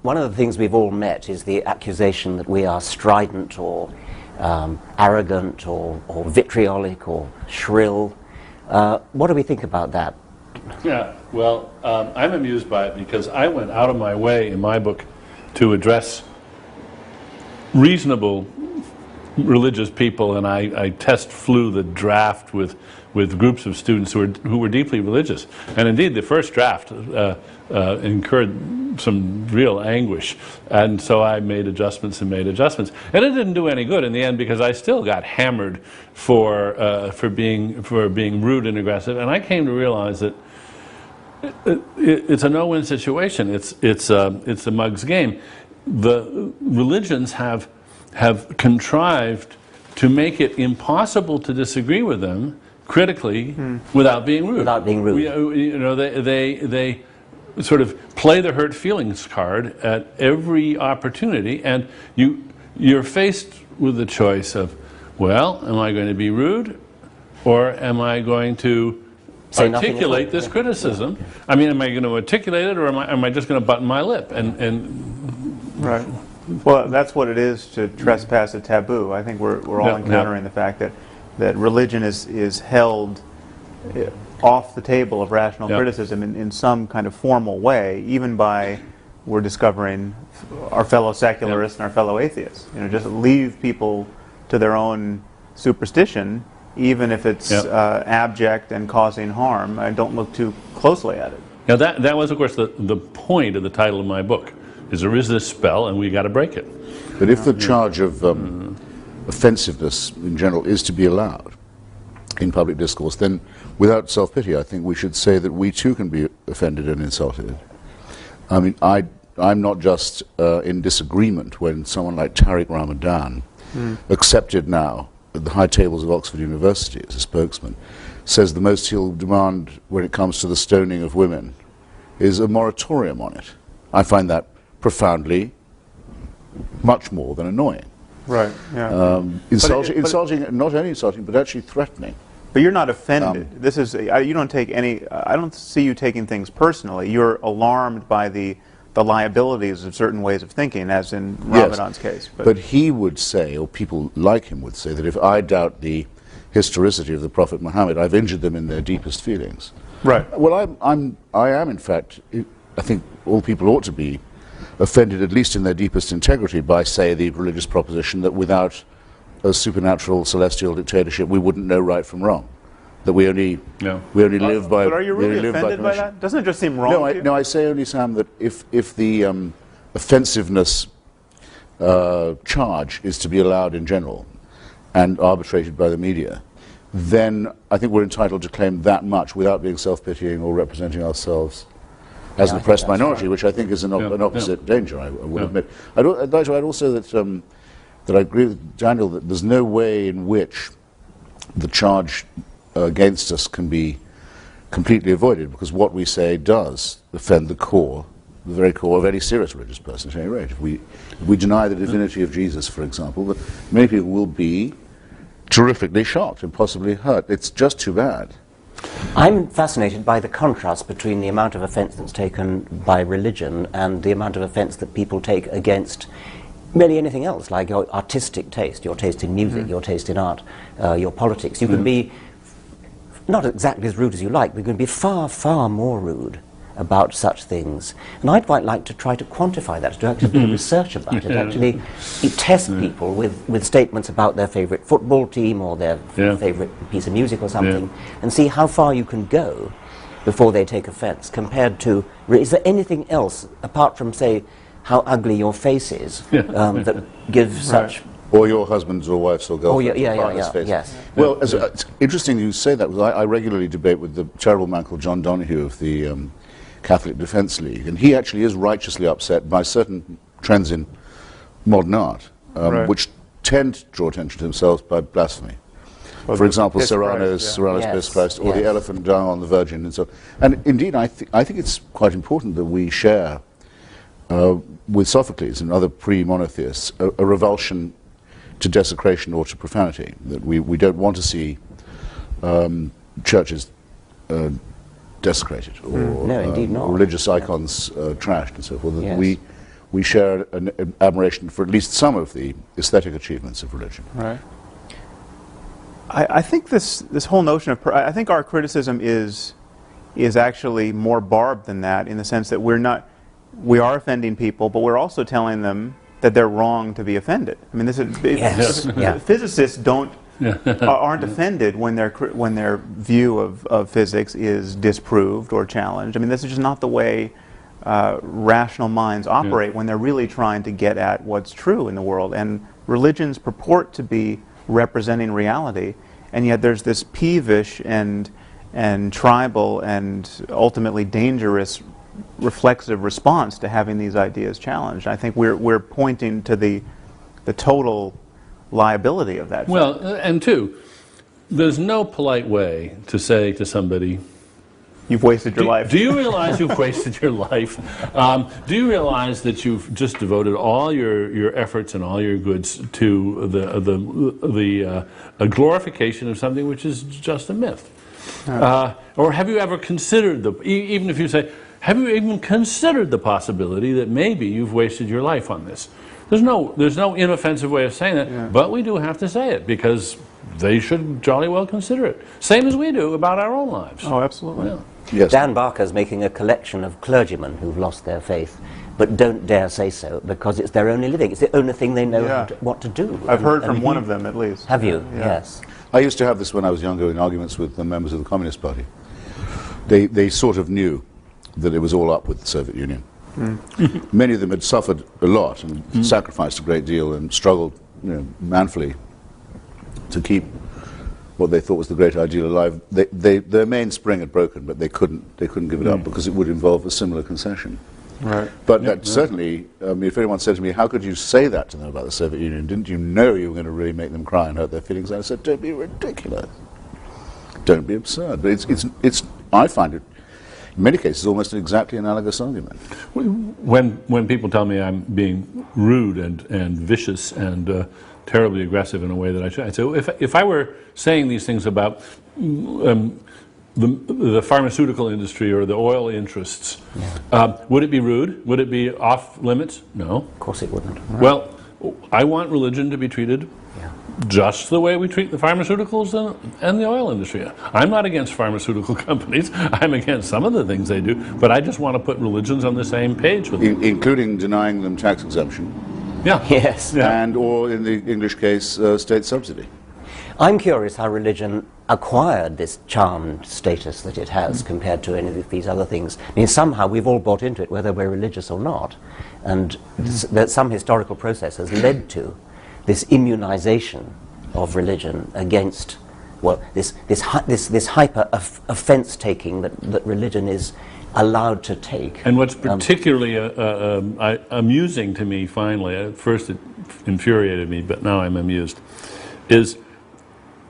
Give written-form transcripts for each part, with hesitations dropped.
one of the things we've all met is the accusation that we are strident or arrogant or vitriolic or shrill. What do we think about that? Yeah, well, I'm amused by it because I went out of my way in my book to address reasonable religious people, and I flew the draft with groups of students who were deeply religious. And indeed, the first draft incurred some real anguish, and so I made adjustments and made adjustments, and it didn't do any good in the end because I still got hammered for being rude and aggressive. And I came to realize that it's a no-win situation. It's a mug's game. The religions have contrived to make it impossible to disagree with them critically without being rude. Without being rude. They sort of play the hurt feelings card at every opportunity, and you're faced with the choice of, well, am I going to be rude, or am I going to articulate this criticism? Yeah. I mean, am I going to articulate it, or am I just going to button my lip? Right. Well, that's what it is to trespass a taboo. I think we're all encountering the fact that religion is held off the table of rational criticism in some kind of formal way, even by, we're discovering, our fellow secularists and our fellow atheists. Just leave people to their own superstition, even if it's abject and causing harm. Don't look too closely at it. Now that was, of course, the point of the title of my book. There is this spell, and we got to break it. But if the charge of offensiveness in general is to be allowed in public discourse, then without self-pity, I think we should say that we too can be offended and insulted. I mean, I'm not just in disagreement when someone like Tariq Ramadan, accepted now at the high tables of Oxford University as a spokesman, says the most he'll demand when it comes to the stoning of women is a moratorium on it. I find that profoundly much more than annoying. Right, yeah. Insulting, not only insulting, but actually threatening. But you're not offended. This is, you don't take any, I don't see you taking things personally. You're alarmed by the liabilities of certain ways of thinking, as in Ramadan's case. But he would say, or people like him would say, that if I doubt the historicity of the Prophet Muhammad, I've injured them in their deepest feelings. Right. Well, I am, in fact, I think all people ought to be offended, at least in their deepest integrity, by, say, the religious proposition that without a supernatural celestial dictatorship we wouldn't know right from wrong, that we only live by. But are you really offended by that? Doesn't it just seem wrong? No, I say only, Sam, that if the offensiveness charge is to be allowed in general and arbitrated by the media, then I think we're entitled to claim that much without being self-pitying or representing ourselves as an oppressed minority, which I think is an opposite danger, I will admit. I'd like to add also that I agree with Daniel that there's no way in which the charge against us can be completely avoided, because what we say does offend the very core of any serious religious person at any rate. If we deny the divinity of Jesus, for example, many people will be terrifically shocked and possibly hurt. It's just too bad. I'm fascinated by the contrast between the amount of offence that's taken by religion and the amount of offence that people take against merely anything else, like your artistic taste, your taste in music, your taste in art, your politics. You can be not exactly as rude as you like, but you can be far, far more rude about such things. And I'd quite like to try to quantify that, to actually do research about it, actually test people with statements about their favourite football team or their favourite piece of music or something, and see how far you can go before they take offence, compared to, is there anything else, apart from, say, how ugly your face is, that gives such... Or your husband's or wife's or girlfriend's partner's face. Yes. Well, it's interesting you say that, because I regularly debate with the terrible man called John Donoghue of the Catholic Defence League, and he actually is righteously upset by certain trends in modern art, which tend to draw attention to themselves by blasphemy. Well, for example, Serrano's Piss Christ, or the elephant dung on the Virgin, and so on. And indeed, I think it's quite important that we share with Sophocles and other pre-monotheists a revulsion to desecration or to profanity, that we don't want to see churches desecrated or no, indeed not. religious icons trashed and so forth. We we share an admiration for at least some of the aesthetic achievements of religion. Right. I think this whole notion of I think our criticism is actually more barbed than that, in the sense that we are offending people, but we're also telling them that they're wrong to be offended. I mean, physicists aren't offended when their view of physics is disproved or challenged. I mean, this is just not the way rational minds operate when they're really trying to get at what's true in the world. And religions purport to be representing reality, and yet there's this peevish and tribal and ultimately dangerous reflexive response to having these ideas challenged. I think we're pointing to the total liability of that. Well, and two, there's no polite way to say to somebody, you've wasted your life. Do you realize you've wasted your life? Do you realize that you've just devoted all your efforts and all your goods to a glorification of something which is just a myth? Or have you ever considered even if you say, have you even considered the possibility that maybe you've wasted your life on this? There's no inoffensive way of saying that, but we do have to say it because they should jolly well consider it. Same as we do about our own lives. Oh, absolutely. Yeah. Yes. Dan Barker's making a collection of clergymen who've lost their faith, but don't dare say so because it's their only living. It's the only thing they know what to do. I've heard from one of them at least. Have you? Yeah. Yes. I used to have this when I was younger in arguments with the members of the Communist Party. They sort of knew that it was all up with the Soviet Union. Many of them had suffered a lot and sacrificed a great deal and struggled, manfully to keep what they thought was the great ideal alive. Their mainspring had broken, but they couldn't give it up because it would involve a similar concession. Right. But that certainly, if anyone said to me, how could you say that to them about the Soviet Union? Didn't you know you were going to really make them cry and hurt their feelings? I said, don't be ridiculous. Don't be absurd. But it's I find it, in many cases, almost an exactly analogous argument. When people tell me I'm being rude and vicious and terribly aggressive in a way that I should, I say, if I were saying these things about the pharmaceutical industry or the oil interests, would it be rude? Would it be off limits? No. Of course it wouldn't. Right. Well, I want religion to be treated just the way we treat the pharmaceuticals and the oil industry. I'm not against pharmaceutical companies. I'm against some of the things they do, but I just want to put religions on the same page with them. Including denying them tax exemption. Yeah. Yes. Yeah. And, or in the English case, state subsidy. I'm curious how religion acquired this charmed status that it has compared to any of these other things. I mean, somehow we've all bought into it, whether we're religious or not, and that some historical process has led to this immunization of religion against, well, this hyper offense taking that religion is allowed to take. And what's particularly amusing to me, finally, at first it infuriated me, but now I'm amused, is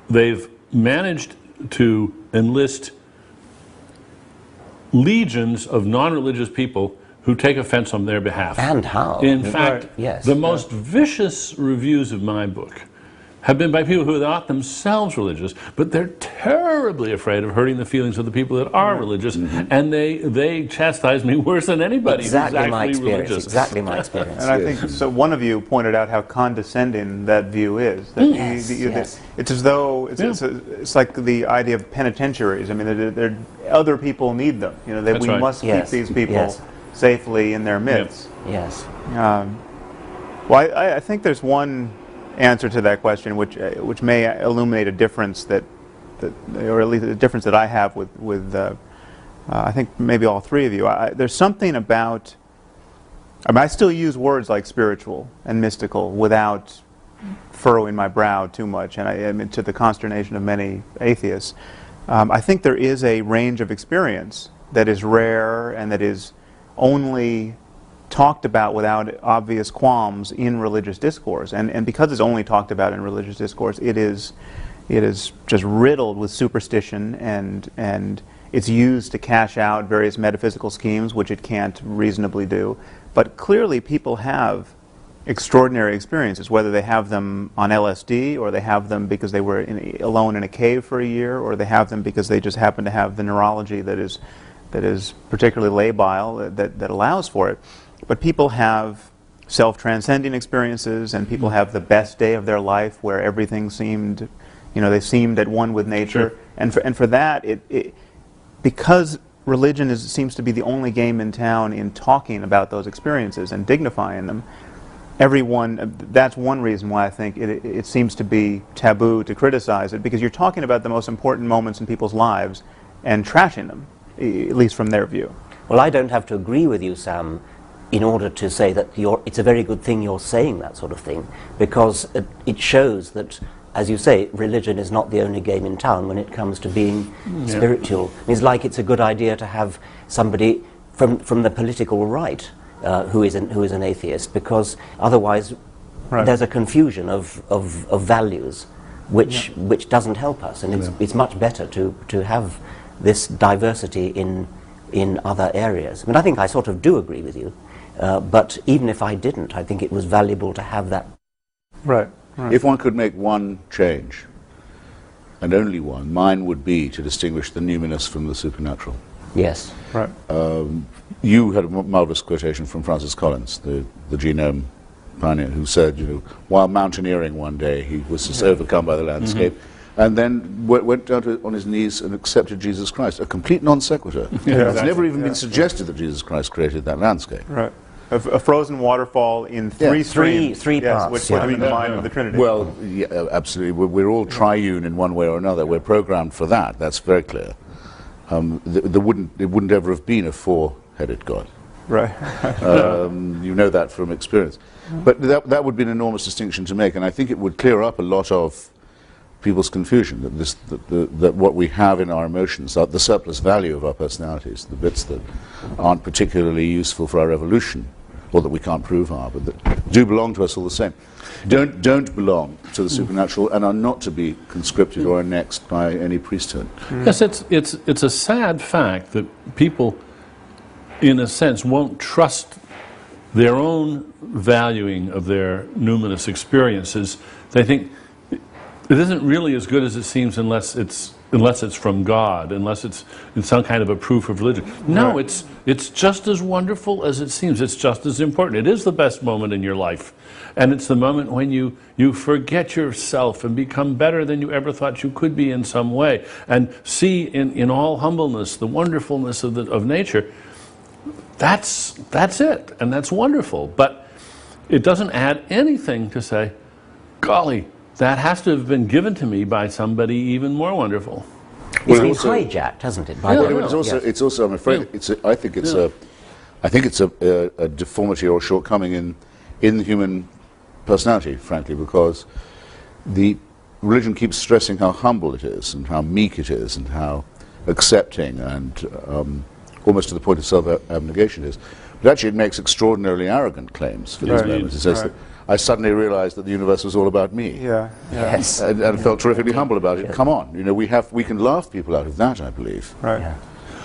they've managed to enlist legions of non-religious people who take offense on their behalf. And how? In fact, yes. the most vicious reviews of my book have been by people who are not themselves religious, but they're terribly afraid of hurting the feelings of the people that are religious, and they chastise me worse than anybody Exactly who's my actually experience. religious. Exactly my experience. And I think so. One of you pointed out how condescending that view is. That Yes. It's as though it's like the idea of penitentiaries. I mean, they're other people need them. You know, that That's we right. must keep these people safely in their midst. Yes. Well, I think there's one answer to that question, which may illuminate a difference or at least a difference that I have with I think maybe all three of you. There's something about. I mean, I still use words like spiritual and mystical without furrowing my brow too much, and I mean, to the consternation of many atheists. I think there is a range of experience that is rare and that is only talked about without obvious qualms in religious discourse, and because it's only talked about in religious discourse, it is just riddled with superstition, and it's used to cash out various metaphysical schemes which it can't reasonably do. But clearly people have extraordinary experiences, whether they have them on LSD, or they have them because they were alone in a cave for a year, or they have them because they just happen to have the neurology that is particularly labile that allows for it. But people have self-transcending experiences, and people have the best day of their life where everything seemed, they seemed at one with nature. Sure. And for that, because religion seems to be the only game in town in talking about those experiences and dignifying them, that's one reason why I think it seems to be taboo to criticize it, because you're talking about the most important moments in people's lives and trashing them, at least from their view. Well, I don't have to agree with you, Sam, in order to say that it's a very good thing you're saying that sort of thing, because it shows that, as you say, religion is not the only game in town when it comes to being spiritual. It's like it's a good idea to have somebody from the political right who is an atheist, because otherwise there's a confusion of values which doesn't help us, and it's much better to have this diversity in other areas. I mean, I think I sort of do agree with you, but even if I didn't, I think it was valuable to have that. Right. If one could make one change, and only one, mine would be to distinguish the numinous from the supernatural. Yes. Right. You had a marvelous quotation from Francis Collins, the genome pioneer, who said, while mountaineering one day, he was just overcome by the landscape, and then went down on his knees and accepted Jesus Christ. A complete non sequitur. It's never even been suggested that Jesus Christ created that landscape. Right. A frozen waterfall in three streams. Three parts. Which would be the mind of the Trinity. Well, yeah, absolutely. We're all triune in one way or another. We're programmed for that. That's very clear. It wouldn't ever have been a four-headed God. Right. You know that from experience. But that would be an enormous distinction to make, and I think it would clear up a lot of people's confusion that what we have in our emotions, the surplus value of our personalities, the bits that aren't particularly useful for our evolution, or that we can't prove are, but that do belong to us all the same, don't belong to the supernatural and are not to be conscripted or annexed by any priesthood. Yes, it's a sad fact that people, in a sense, won't trust their own valuing of their numinous experiences. They think it isn't really as good as it seems unless it's from God, unless it's in some kind of a proof of religion. No, it's just as wonderful as it seems. It's just as important. It is the best moment in your life. And it's the moment when you forget yourself and become better than you ever thought you could be in some way, and see in all humbleness the wonderfulness of nature. That's it, and that's wonderful. But it doesn't add anything to say, golly, that has to have been given to me by somebody even more wonderful. It's been hijacked, hasn't it? It's also. I'm afraid. I think it's a deformity or shortcoming in the human personality, frankly, because the religion keeps stressing how humble it is and how meek it is and how accepting and almost to the point of self-abnegation it is. But actually, it makes extraordinarily arrogant claims for these moments. It says that I suddenly realized that the universe was all about me. Yes. And felt terrifically humble about it. Come on, we can laugh people out of that, I believe. Right. Yeah.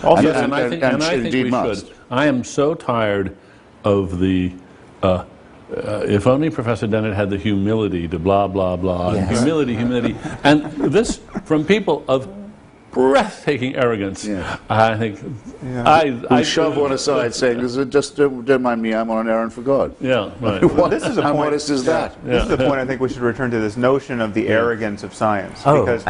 Also, And I think we should. I am so tired of the if only Professor Dennett had the humility to blah, blah, blah, and humility, and this from people of breathtaking arrogance. I think I shove one aside saying, just don't mind me, I'm on an errand for God. Yeah, right. Well, this is a How point, modest is that? This is the point I think we should return to, this notion of the arrogance of science. Oh, because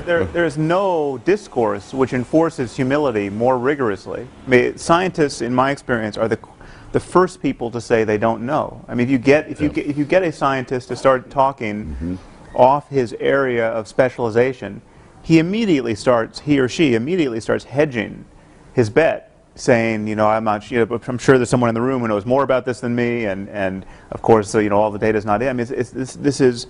there is no discourse which enforces humility more rigorously. I mean, scientists, in my experience, are the first people to say they don't know. I mean, if you get a scientist to start talking off his area of specialization, he or she immediately starts hedging his bet, saying, I'm sure there's someone in the room who knows more about this than me, and of course, all the data's not in. I mean, this is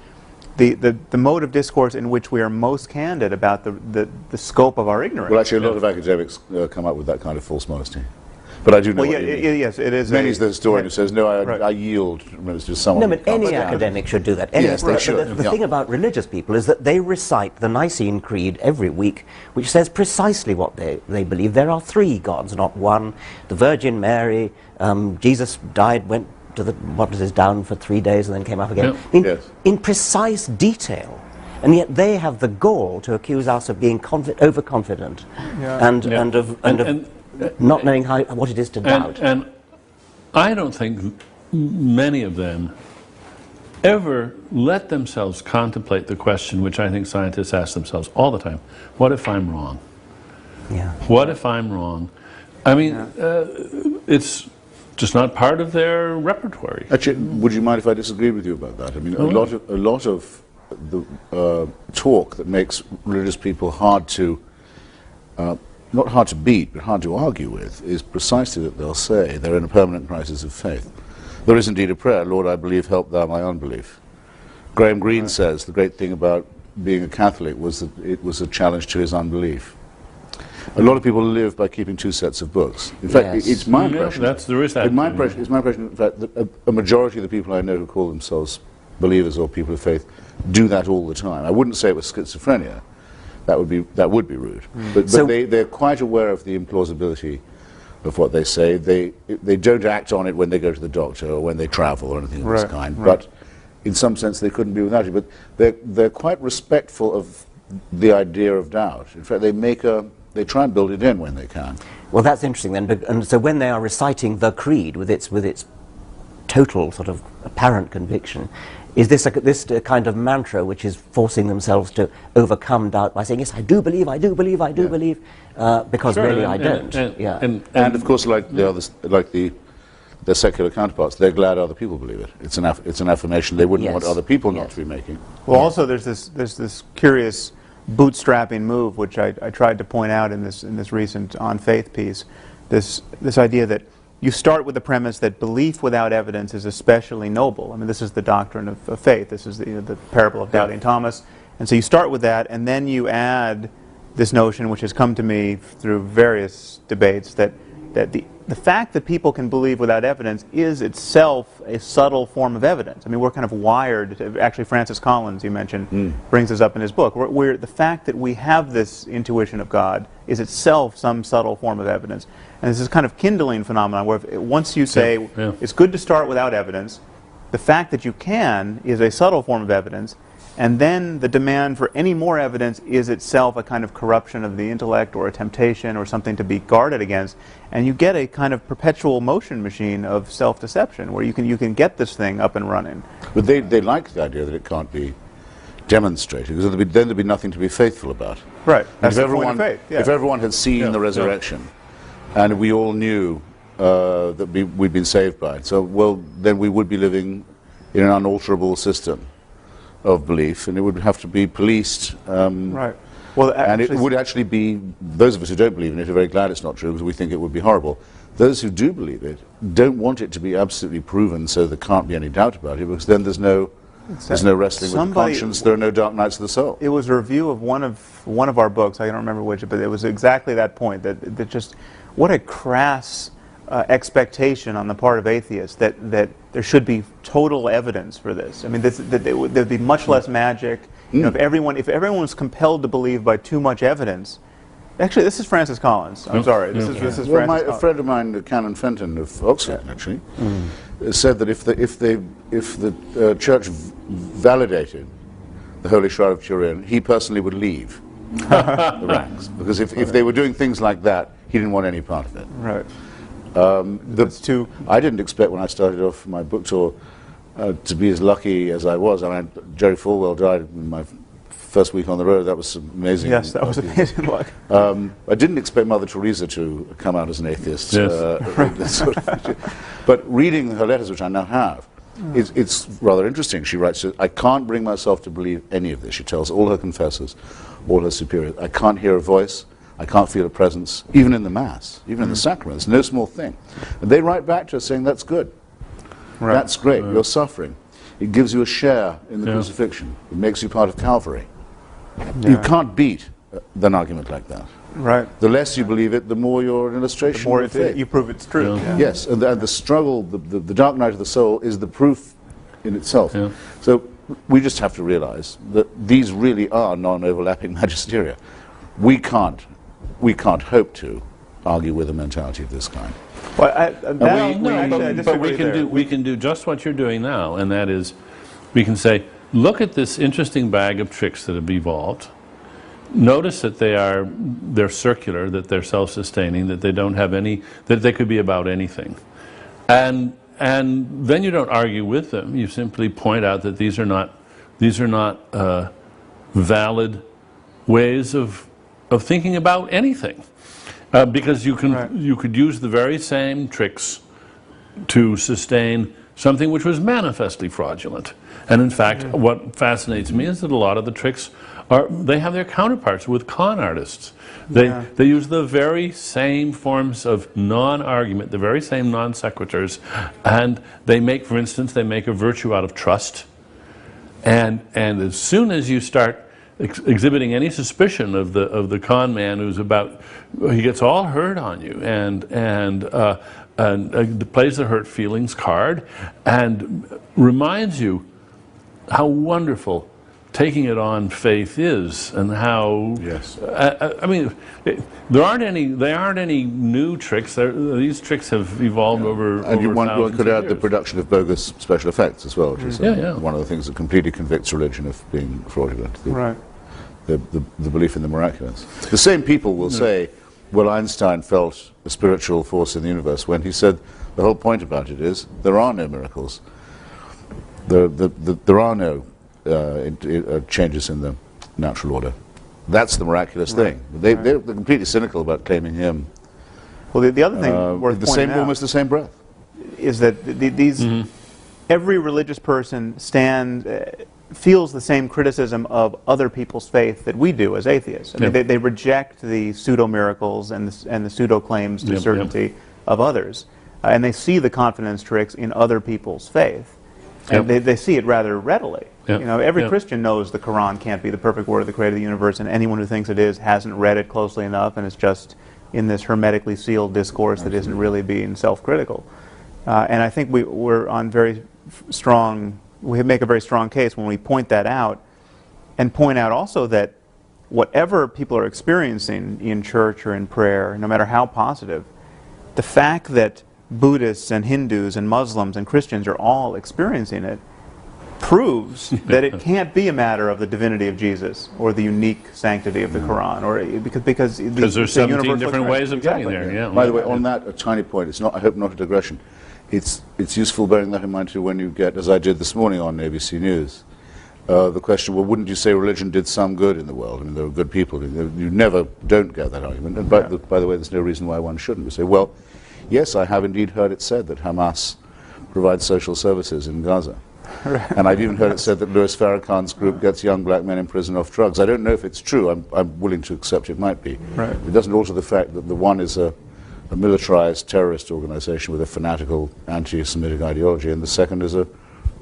the mode of discourse in which we are most candid about the scope of our ignorance. Well, actually, a lot of academics come up with that kind of false modesty. But I do know what you mean. Yes, it is. Many's the historian who says, no, I yield. It's just someone. No, but any academic should do that. Yes, they should. The thing about religious people is that they recite the Nicene Creed every week, which says precisely what they believe. There are three gods, not one. The Virgin Mary, Jesus died, went to down for 3 days and then came up again. In precise detail. And yet they have the gall to accuse us of being overconfident and of not knowing what it is to doubt. And I don't think many of them ever let themselves contemplate the question which I think scientists ask themselves all the time: what if I'm wrong? Yeah. What if I'm wrong? I mean, it's just not part of their repertoire. Actually, would you mind if I disagree with you about that? I mean, a lot of the talk that makes religious people hard to, not hard to beat, but hard to argue with, is precisely that they'll say they're in a permanent crisis of faith. There is indeed a prayer, Lord, I believe, help thou my unbelief. Graham Greene says the great thing about being a Catholic was that it was a challenge to his unbelief. A lot of people live by keeping two sets of books. In fact, it's my impression. There is that. It's my impression, in fact, that a majority of the people I know who call themselves believers or people of faith do that all the time. I wouldn't say it was schizophrenia. That would be rude. But they're quite aware of the implausibility of what they say. They don't act on it when they go to the doctor or when they travel or anything of this kind. But in some sense, they couldn't be without it. But they're quite respectful of the idea of doubt. In fact, they try and build it in when they can. Well, that's interesting then. And so when they are reciting the creed with its total sort of apparent conviction, is this a kind of mantra which is forcing themselves to overcome doubt by saying, yes, I do believe, I do believe, I do believe, because Sure, really I don't. And of course, like the others, like their secular counterparts, they're glad other people believe it. It's an affirmation they wouldn't want other people not to be making. Well, also there's this curious bootstrapping move, which I tried to point out in this recent On Faith piece. This idea that you start with the premise that belief without evidence is especially noble. I mean, this is the doctrine of faith. This is the parable of doubting Thomas. And so you start with that, and then you add this notion, which has come to me through various debates, that the fact that people can believe without evidence is itself a subtle form of evidence. I mean, we're kind of wired to, actually Francis Collins, you mentioned, brings this up in his book, where the fact that we have this intuition of God is itself some subtle form of evidence. And this is kind of kindling phenomenon where once you say it's good to start without evidence, the fact that you can is a subtle form of evidence, and then the demand for any more evidence is itself a kind of corruption of the intellect or a temptation or something to be guarded against, and you get a kind of perpetual motion machine of self-deception where you can get this thing up and running. But they like the idea that it can't be demonstrated, because then there'd be nothing to be faithful about. Right. That's If the point of faith. Yeah. If everyone had seen the resurrection, and we all knew that we'd been saved by it, so, well, then we would be living in an unalterable system of belief, and it would have to be policed. Right. Well, and it would actually be, those of us who don't believe in it are very glad it's not true, because we think it would be horrible. Those who do believe it don't want it to be absolutely proven so there can't be any doubt about it, because then there's no wrestling with the conscience, there are no dark nights of the soul. It was a review of one of our books, I don't remember which, but it was exactly that point, that just, what a crass expectation on the part of atheists that there should be total evidence for this. I mean, there'd be much less magic. You know, if everyone was compelled to believe by too much evidence. Actually, this is Francis Collins. I'm sorry. This is well, Francis Collins. A friend of mine, Canon Fenton of Oxford, actually, said that if the church validated the Holy Shroud of Turin, he personally would leave the ranks, because if they were doing things like that, he didn't want any part of it. Right. I didn't expect when I started off my book tour to be as lucky as I was. I mean, Jerry Falwell died in my first week on the road. That was amazing. Yes, that was amazing luck. I didn't expect Mother Teresa to come out as an atheist. Yes. But reading her letters, which I now have, it's rather interesting. She writes, I can't bring myself to believe any of this. She tells all her confessors, all her superiors, I can't hear a voice. I can't feel a presence, even in the Mass, even in the sacraments, no small thing. And they write back to us saying, that's good. Right. That's great, you're suffering. It gives you a share in the crucifixion. It makes you part of Calvary. You can't beat an argument like that. Right. The less you believe it, the more you're an illustration the more of faith. You prove it's true. Yes, and the struggle, the dark night of the soul is the proof in itself. So we just have to realize that these really are non-overlapping magisteria. We can't hope to argue with a mentality of this kind. Well, we can do just what you're doing now, and that is, we can say, look at this interesting bag of tricks that have evolved. Notice that they're circular, that they're self-sustaining, that they don't have any, that they could be about anything, and and then you don't argue with them. You simply point out that these are not valid ways of thinking about anything, because you could use the very same tricks to sustain something which was manifestly fraudulent. And in fact, what fascinates me is that a lot of the tricks they have their counterparts with con artists. They use the very same forms of non-argument, the very same non sequiturs, and they make, for instance, they make a virtue out of trust. And as soon as you start exhibiting any suspicion of the con man he gets all hurt on you and plays the hurt feelings card and reminds you how wonderful taking it on faith is, and how I mean, there aren't any new tricks. These tricks have evolved over. And one could add years. the production of bogus special effects as well, which is one of the things that completely convicts religion of being fraudulent. The belief in the miraculous. The same people will say, well, Einstein felt a spiritual force in the universe, when he said the whole point about it is there are no miracles. There are no changes in the natural order. That's the miraculous thing. They're completely cynical about claiming him. Well, the other thing worth pointing out, almost the same breath, is that every religious person feels the same criticism of other people's faith that we do as atheists. I mean, they reject the pseudo-miracles and the pseudo-claims to certainty of others. And they see the confidence tricks in other people's faith. And they see it rather readily. You know, every Christian knows the Quran can't be the perfect word of the creator of the universe, and anyone who thinks it is hasn't read it closely enough, and it's just in this hermetically sealed discourse that isn't really being self-critical. And I think we're on very strong... We make a very strong case when we point that out, and point out also that whatever people are experiencing in church or in prayer, no matter how positive, the fact that Buddhists and Hindus and Muslims and Christians are all experiencing it proves that it can't be a matter of the divinity of Jesus or the unique sanctity of the Quran, or because there's 17 different ways of getting there. By the way, on that a tiny point, it's not, I hope not a digression. It's useful bearing that in mind too when you get, as I did this morning on ABC News, the question, well, wouldn't you say religion did some good in the world? I mean, there are good people. You never don't get that argument. And by the way, there's no reason why one shouldn't. We say, well, yes, I have indeed heard it said that Hamas provides social services in Gaza. And I've even heard it said that Louis Farrakhan's group gets young black men in prison off drugs. I don't know if it's true. I'm willing to accept it might be. It doesn't alter the fact that the one is a militarized terrorist organization with a fanatical anti-Semitic ideology, and the second is a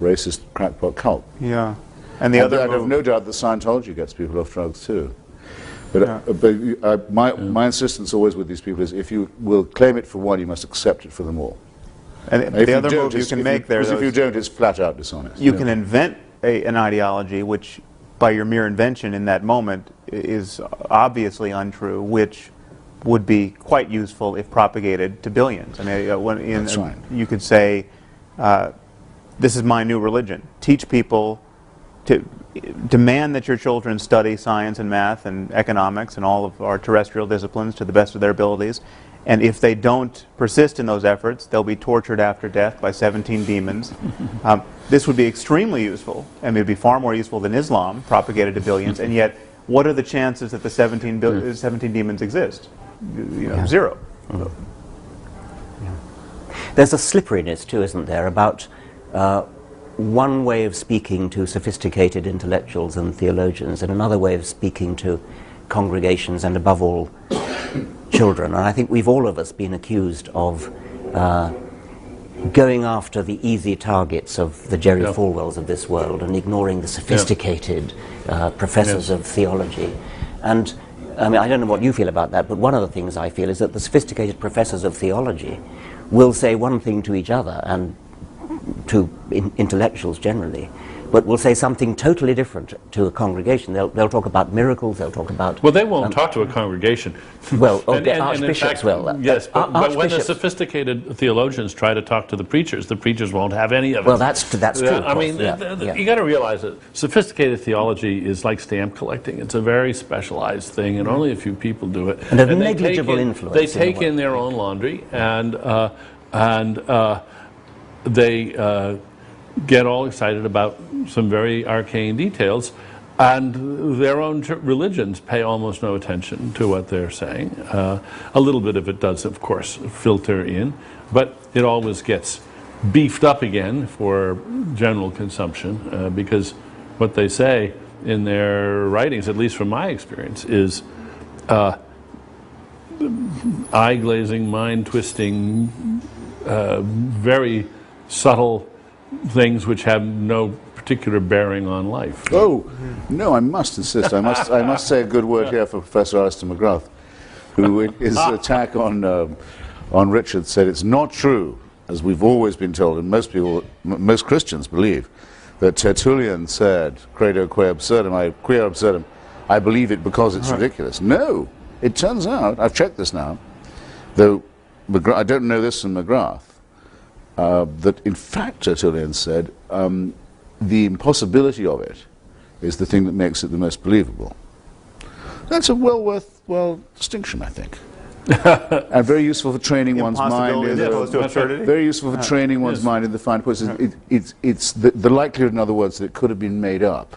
racist crackpot cult. And the other, I have no doubt that Scientology gets people off drugs too. But my insistence always with these people is, if you will claim it for one, you must accept it for them all. And the other move you can make there, if you don't, it's flat out dishonest. You can invent an ideology which, by your mere invention in that moment, is obviously untrue, which would be quite useful if propagated to billions. I mean, you could say, this is my new religion. Teach people to demand that your children study science and math and economics and all of our terrestrial disciplines to the best of their abilities. And if they don't persist in those efforts, they'll be tortured after death by 17 demons. This would be extremely useful, and it would be far more useful than Islam, propagated to billions. And yet, what are the chances that the 17 demons exist? Zero. There's a slipperiness too, isn't there, about one way of speaking to sophisticated intellectuals and theologians, and another way of speaking to congregations, and above all, children. And I think we've all of us been accused of going after the easy targets of the Jerry Falwells of this world and ignoring the sophisticated professors of theology. And I mean, I don't know what you feel about that, but one of the things I feel is that the sophisticated professors of theology will say one thing to each other and to intellectuals generally, but will say something totally different to a congregation. They'll talk about miracles, they'll talk about... Well, they won't talk to a congregation. Well, archbishops will. Yes, but when the sophisticated theologians try to talk to the preachers won't have any of it. Well, that's true. I mean, you got to realize that sophisticated theology is like stamp collecting. It's a very specialized thing, and only a few people do it. And a negligible influence. They take in their own laundry, and they get all excited about some very arcane details, and their own religions pay almost no attention to what they're saying. A little bit of it does, of course, filter in, but it always gets beefed up again for general consumption, because what they say in their writings, at least from my experience, is eye-glazing, mind-twisting, very subtle things which have no particular bearing on life. Oh, no, I must insist. I must say a good word here for Professor Alistair McGrath, who in his attack on Richard said it's not true, as we've always been told, and most Christians believe, that Tertullian said, credo quia absurdum, I believe it because it's ridiculous. No, it turns out, I've checked this now, though I don't know this from McGrath, that in fact Tertullian said the impossibility of it is the thing that makes it the most believable. That's a well distinction, I think. And very useful for training one's mind. Very useful for training one's mind in the fine points. It's the likelihood, in other words, that it could have been made up,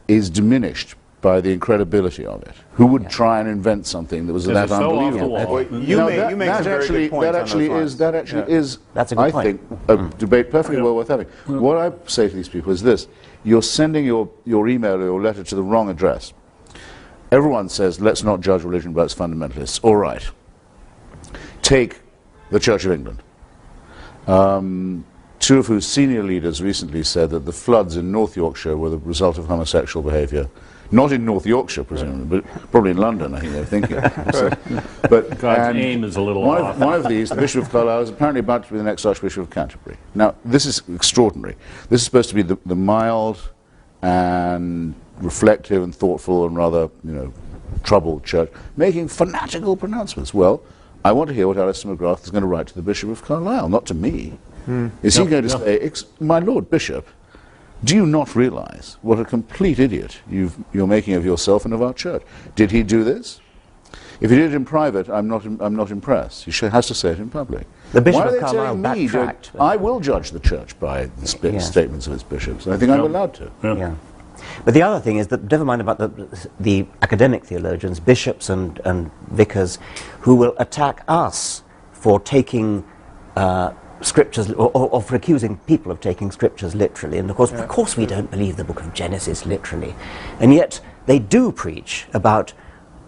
is diminished by the incredibility of it. Who would try and invent something that was that unbelievable? You make some very good points on those lines. That actually is, That's a good I point. think, a debate perfectly well worth having. What I say to these people is this: you're sending your email or your letter to the wrong address. Everyone says, let's not judge religion by its fundamentalists. All right. Take the Church of England. Two of whose senior leaders recently said that the floods in North Yorkshire were the result of homosexual behaviour. Not in North Yorkshire, presumably, but probably in London, I think they're thinking. So, but God's aim is a little off. One of these, the Bishop of Carlisle, is apparently about to be the next Archbishop of Canterbury. Now, this is extraordinary. This is supposed to be the mild and reflective and thoughtful and rather, troubled church, making fanatical pronouncements. Well, I want to hear what Alistair McGrath is going to write to the Bishop of Carlisle, not to me. Is he going to say, my Lord Bishop, do you not realize what a complete idiot you're making of yourself and of our church? Did he do this? If he did it in private, I'm not impressed. He has to say it in public. The Bishop Why are of they Carlisle telling me backtracked. I will judge the church by the statements of its bishops. And I think I'm allowed to. Yeah. But the other thing is that, never mind about the academic theologians, bishops and vicars, who will attack us for taking scriptures, or for accusing people of taking scriptures literally. And of course we don't believe the book of Genesis literally. And yet they do preach about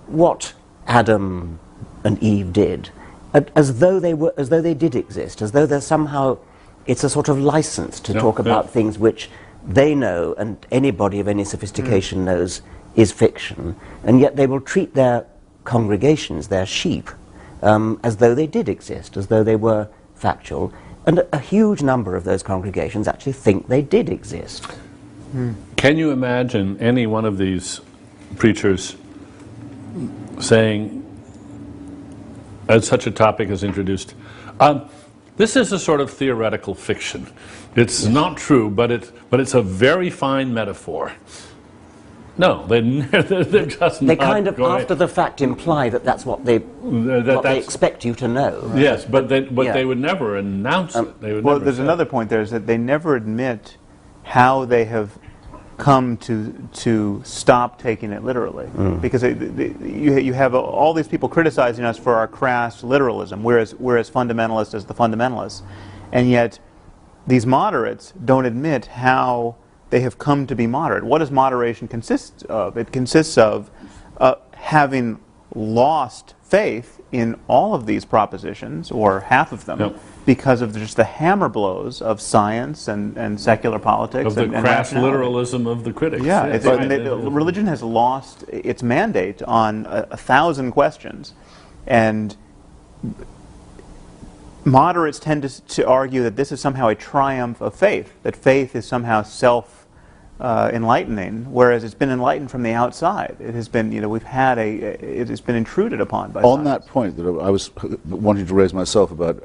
what Adam and Eve did, as though they did exist, as though there's somehow, it's a sort of license to talk about things which they know, and anybody of any sophistication knows, is fiction, and yet they will treat their congregations, their sheep, as though they did exist, as though they were factual, and a huge number of those congregations actually think they did exist. Can you imagine any one of these preachers saying, as such a topic is introduced, this is a sort of theoretical fiction. It's not true, but it's a very fine metaphor. No, they're just They not kind of, going. after the fact, imply that that's what they expect you to know. Yes, but they would never announce it. They would Well, never there's say another point there, is that they never admit how they have come to stop taking it literally. Because you have all these people criticizing us for our crass literalism. We're as fundamentalist as the fundamentalists. And yet these moderates don't admit how they have come to be moderate. What does moderation consist of? It consists of having lost faith in all of these propositions, or half of them, because of just the hammer blows of science and secular politics. of the and crass rationality. literalism of the critics. Yeah, Yes. religion has lost its mandate on 1,000 questions, and moderates tend to argue that this is somehow a triumph of faith, that faith is somehow self-enlightening, whereas it's been enlightened from the outside. It has been, it has been intruded upon by On science. that point that I was wanting to raise myself about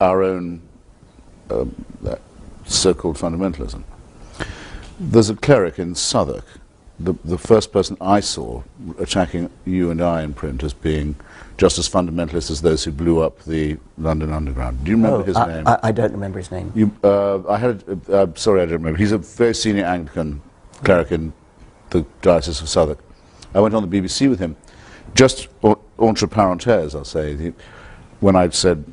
our own so-called fundamentalism, there's a cleric in Southwark the first person I saw attacking you and I in print as being just as fundamentalist as those who blew up the London Underground. Do you remember his name? I don't remember his name. Sorry, I don't remember. He's a very senior Anglican cleric in the Diocese of Southwark. I went on the BBC with him, just entre parenthèses, I'll say, when I'd said,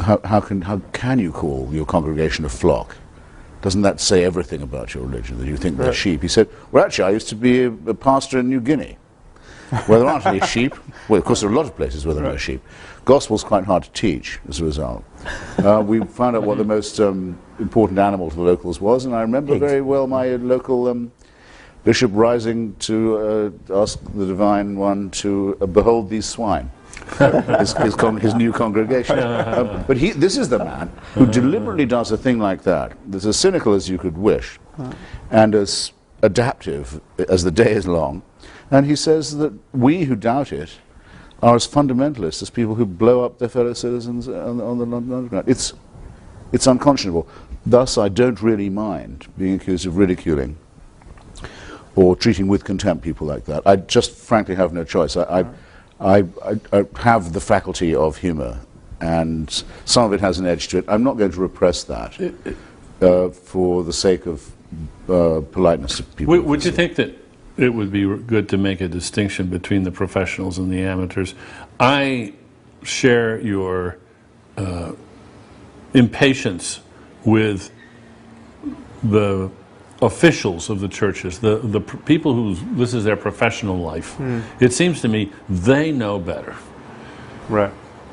how can you call your congregation a flock? Doesn't that say everything about your religion, that you think they're sheep? He said, well, actually, I used to be a pastor in New Guinea, where there aren't any sheep. Well, of course, there are a lot of places where there are no sheep. Gospel's quite hard to teach, as a result. We found out what the most important animal to the locals was, and I remember very well my local bishop rising to ask the Divine One to behold these swine. his new congregation. But this is the man who deliberately does a thing like that, that's as cynical as you could wish, and as adaptive as the day is long. And he says that we who doubt it are as fundamentalist as people who blow up their fellow citizens on the London Underground. It's unconscionable. Thus, I don't really mind being accused of ridiculing or treating with contempt people like that. I just frankly have no choice. I have the faculty of humor, and some of it has an edge to it. I'm not going to repress that for the sake of politeness to people. Would you think that it would be good to make a distinction between the professionals and the amateurs? I share your impatience with the officials of the churches, the people who this is their professional life. It seems to me they know better. Right.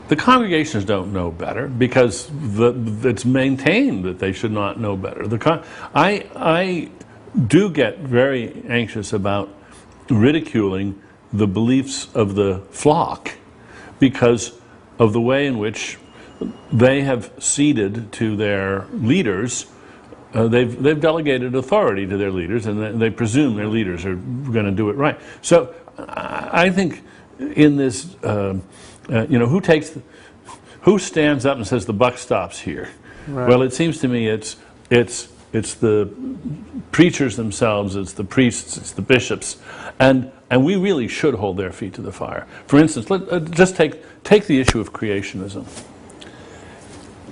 The congregations don't know better because it's maintained that they should not know better. I do get very anxious about ridiculing the beliefs of the flock because of the way in which they have ceded to their leaders. They've delegated authority to their leaders, and they presume their leaders are going to do it right. So I think in this, who stands up and says the buck stops here? Right. Well, it seems to me it's the preachers themselves, it's the priests, it's the bishops, and we really should hold their feet to the fire. For instance, just take the issue of creationism.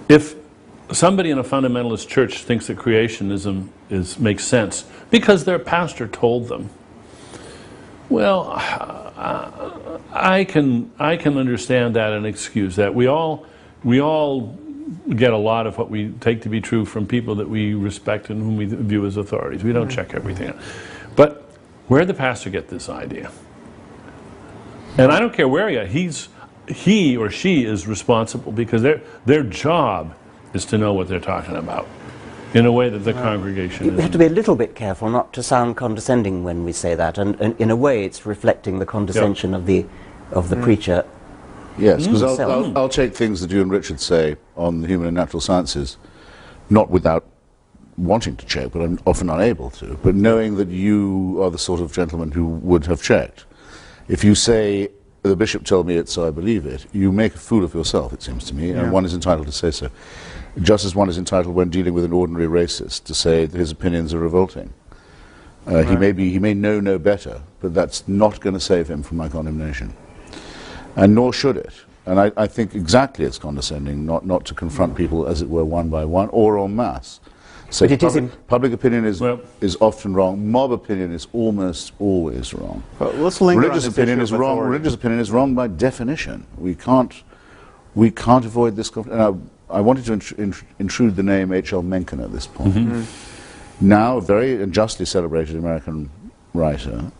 If somebody in a fundamentalist church thinks that creationism makes sense because their pastor told them, well, I can understand that and excuse that. We all get a lot of what we take to be true from people that we respect and whom we view as authorities. We don't check everything out. But where did the pastor get this idea? And I don't care where he or she is responsible, because their job is to know what they're talking about in a way that the congregation isn't. We have to be a little bit careful not to sound condescending when we say that, and in a way it's reflecting the condescension of the preacher. Yes, because I'll take things that you and Richard say on the human and natural sciences, not without wanting to check, but I'm often unable to, but knowing that you are the sort of gentleman who would have checked. If you say, the bishop told me it, so I believe it, you make a fool of yourself, it seems to me, and one is entitled to say so. Just as one is entitled, when dealing with an ordinary racist, to say that his opinions are revolting. He may know no better, but that's not going to save him from my condemnation. And nor should it. And I think exactly it's condescending not to confront people, as it were, one by one, or en masse. So public opinion is often wrong. Mob opinion is almost always wrong. Let's linger religious on this opinion issue is of wrong. authority. Religious opinion is wrong by definition. We can't avoid this. I wanted to intrude the name H.L. Mencken at this point. Now, a very justly celebrated American writer,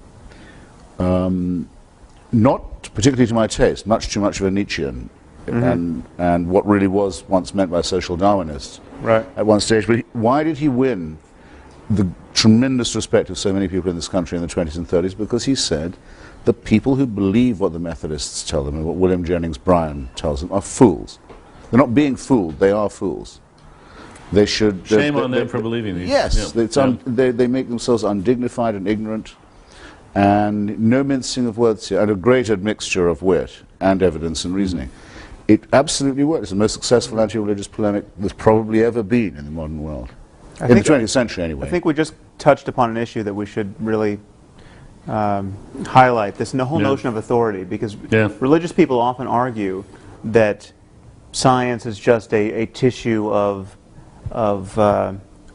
not particularly to my taste, much too much of a Nietzschean, and what really was once meant by social Darwinists at one stage. But why did he win the tremendous respect of so many people in this country in the 20s and 30s? Because he said the people who believe what the Methodists tell them and what William Jennings Bryan tells them are fools. They're not being fooled, they are fools. They should... Shame on them for believing these. Yes, they make themselves undignified and ignorant, and no mincing of words here, and a great admixture of wit and evidence and reasoning. It absolutely works. It's the most successful anti-religious polemic there's probably ever been in the modern world. In the 20th century, anyway. I think we just touched upon an issue that we should really highlight this whole notion of authority, because religious people often argue that science is just a tissue of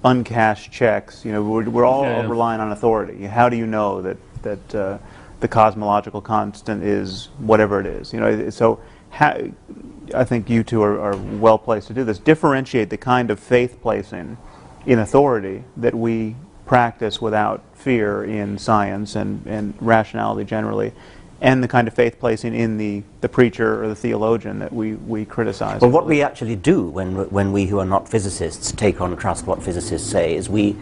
uncashed checks. You know, we're all relying on authority. How do you know that the cosmological constant is whatever it is? You know, so I think you two are well placed to do this. Differentiate the kind of faith placing in authority that we practice without fear in science and rationality generally, and the kind of faith placing in the preacher or the theologian that we criticize. Well, what we actually do when we who are not physicists take on trust what physicists say is we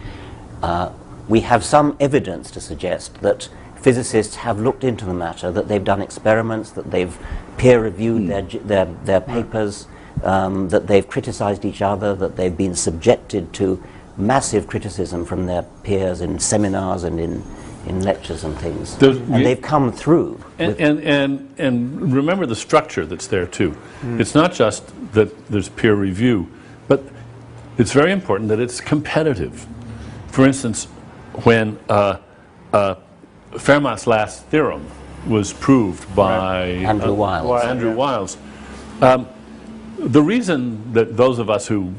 have some evidence to suggest that physicists have looked into the matter, that they've done experiments, that they've peer-reviewed their papers, that they've criticized each other, that they've been subjected to massive criticism from their peers in seminars and in lectures and things. And they've come through. And remember the structure that's there too. It's not just that there's peer review, but it's very important that it's competitive. For instance, when Fermat's last theorem was proved by Andrew Wiles. The reason that those of us who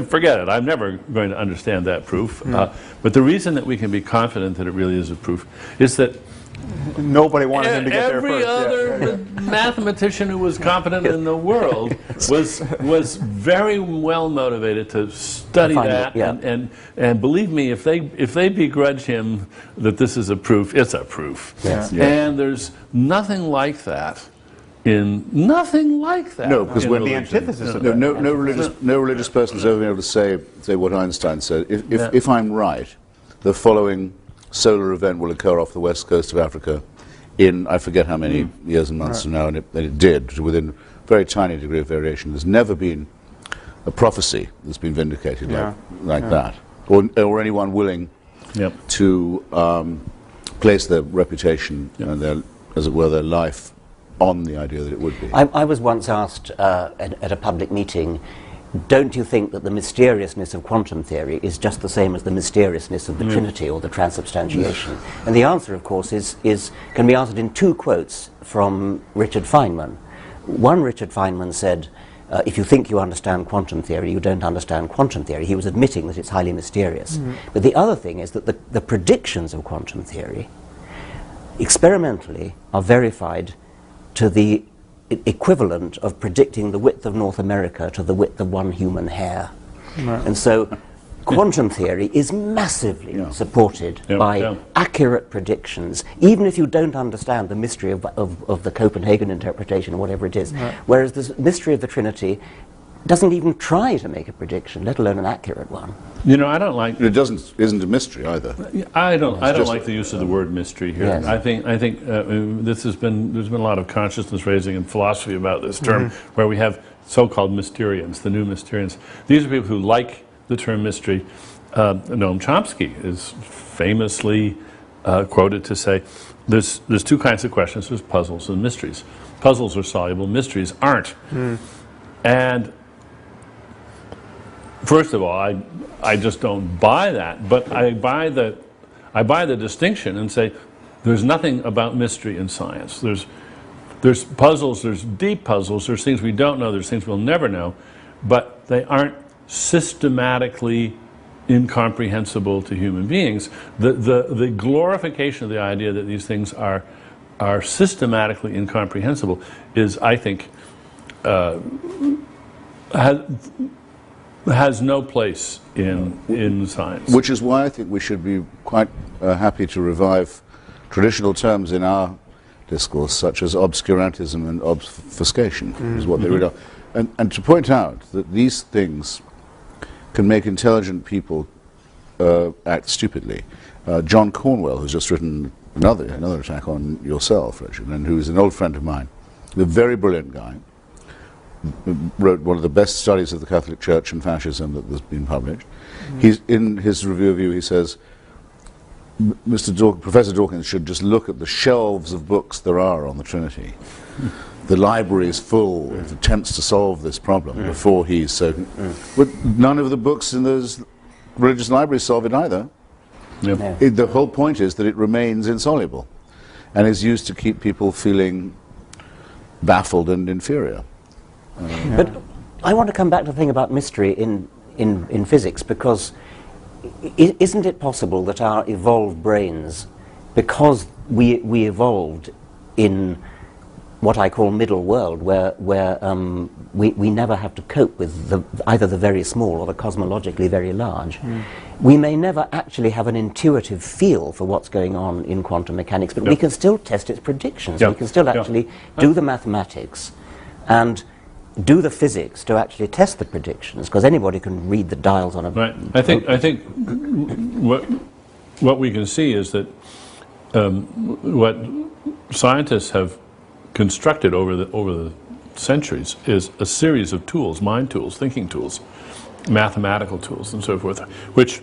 forget it, I'm never going to understand that proof, but the reason that we can be confident that it really is a proof is that nobody wanted him to get there every first. other mathematician who was competent in the world was very well motivated to study that, and believe me, if they begrudge him that this is a proof, it's a proof. And there's nothing like that. No, because when the antithesis of no religious person has ever been able to say what Einstein said. If I'm right, the following solar event will occur off the west coast of Africa in, I forget how many years and months from now, and it did, within a very tiny degree of variation. There's never been a prophecy that's been vindicated like that, or anyone willing to place their reputation and their, as it were, their life on the idea that it would be. I was once asked at a public meeting, don't you think that the mysteriousness of quantum theory is just the same as the mysteriousness of the Trinity or the transubstantiation? And the answer, of course, can be answered in two quotes from Richard Feynman. One, Richard Feynman said, if you think you understand quantum theory, you don't understand quantum theory. He was admitting that it's highly mysterious. But the other thing is that the predictions of quantum theory, experimentally, are verified to the equivalent of predicting the width of North America to the width of one human hair. And so quantum theory is massively supported by accurate predictions, even if you don't understand the mystery of the Copenhagen interpretation or whatever it is. Whereas the mystery of the Trinity doesn't even try to make a prediction, let alone an accurate one. You know, I don't like... It isn't a mystery either. I don't like the use of the word mystery here. Yes. I think there's been a lot of consciousness raising in philosophy about this term, where we have so-called Mysterians, the new Mysterians. These are people who like the term mystery. Noam Chomsky is famously quoted to say, there's two kinds of questions. There's puzzles and mysteries. Puzzles are soluble, mysteries aren't. And first of all, I just don't buy that, but I buy the distinction and say there's nothing about mystery in science. There's puzzles, there's deep puzzles, there's things we don't know, there's things we'll never know, but they aren't systematically incomprehensible to human beings. The glorification of the idea that these things are systematically incomprehensible is, I think, has no place in science. Which is why I think we should be quite happy to revive traditional terms in our discourse, such as obscurantism and obfuscation, is what they really are. And to point out that these things can make intelligent people act stupidly. John Cornwell, who's just written another attack on yourself, Richard, and who is an old friend of mine, a very brilliant guy, wrote one of the best studies of the Catholic Church and fascism that has been published. He's, in his review of you, he says, Professor Dawkins should just look at the shelves of books there are on the Trinity. The library is full of attempts to solve this problem before he's so... But none of the books in those religious libraries solve it either. The whole point is that it remains insoluble. and is used to keep people feeling baffled and inferior. But I want to come back to the thing about mystery in physics, because isn't it possible that our evolved brains, because we evolved in what I call middle world, where we never have to cope with either the very small or the cosmologically very large, we may never actually have an intuitive feel for what's going on in quantum mechanics, but we can still test its predictions. We can still actually do the mathematics and do the physics to actually test the predictions, because anybody can read the dials on a... Right. I think what we can see is that what scientists have constructed over the centuries is a series of tools, mind tools, thinking tools, mathematical tools, and so forth, which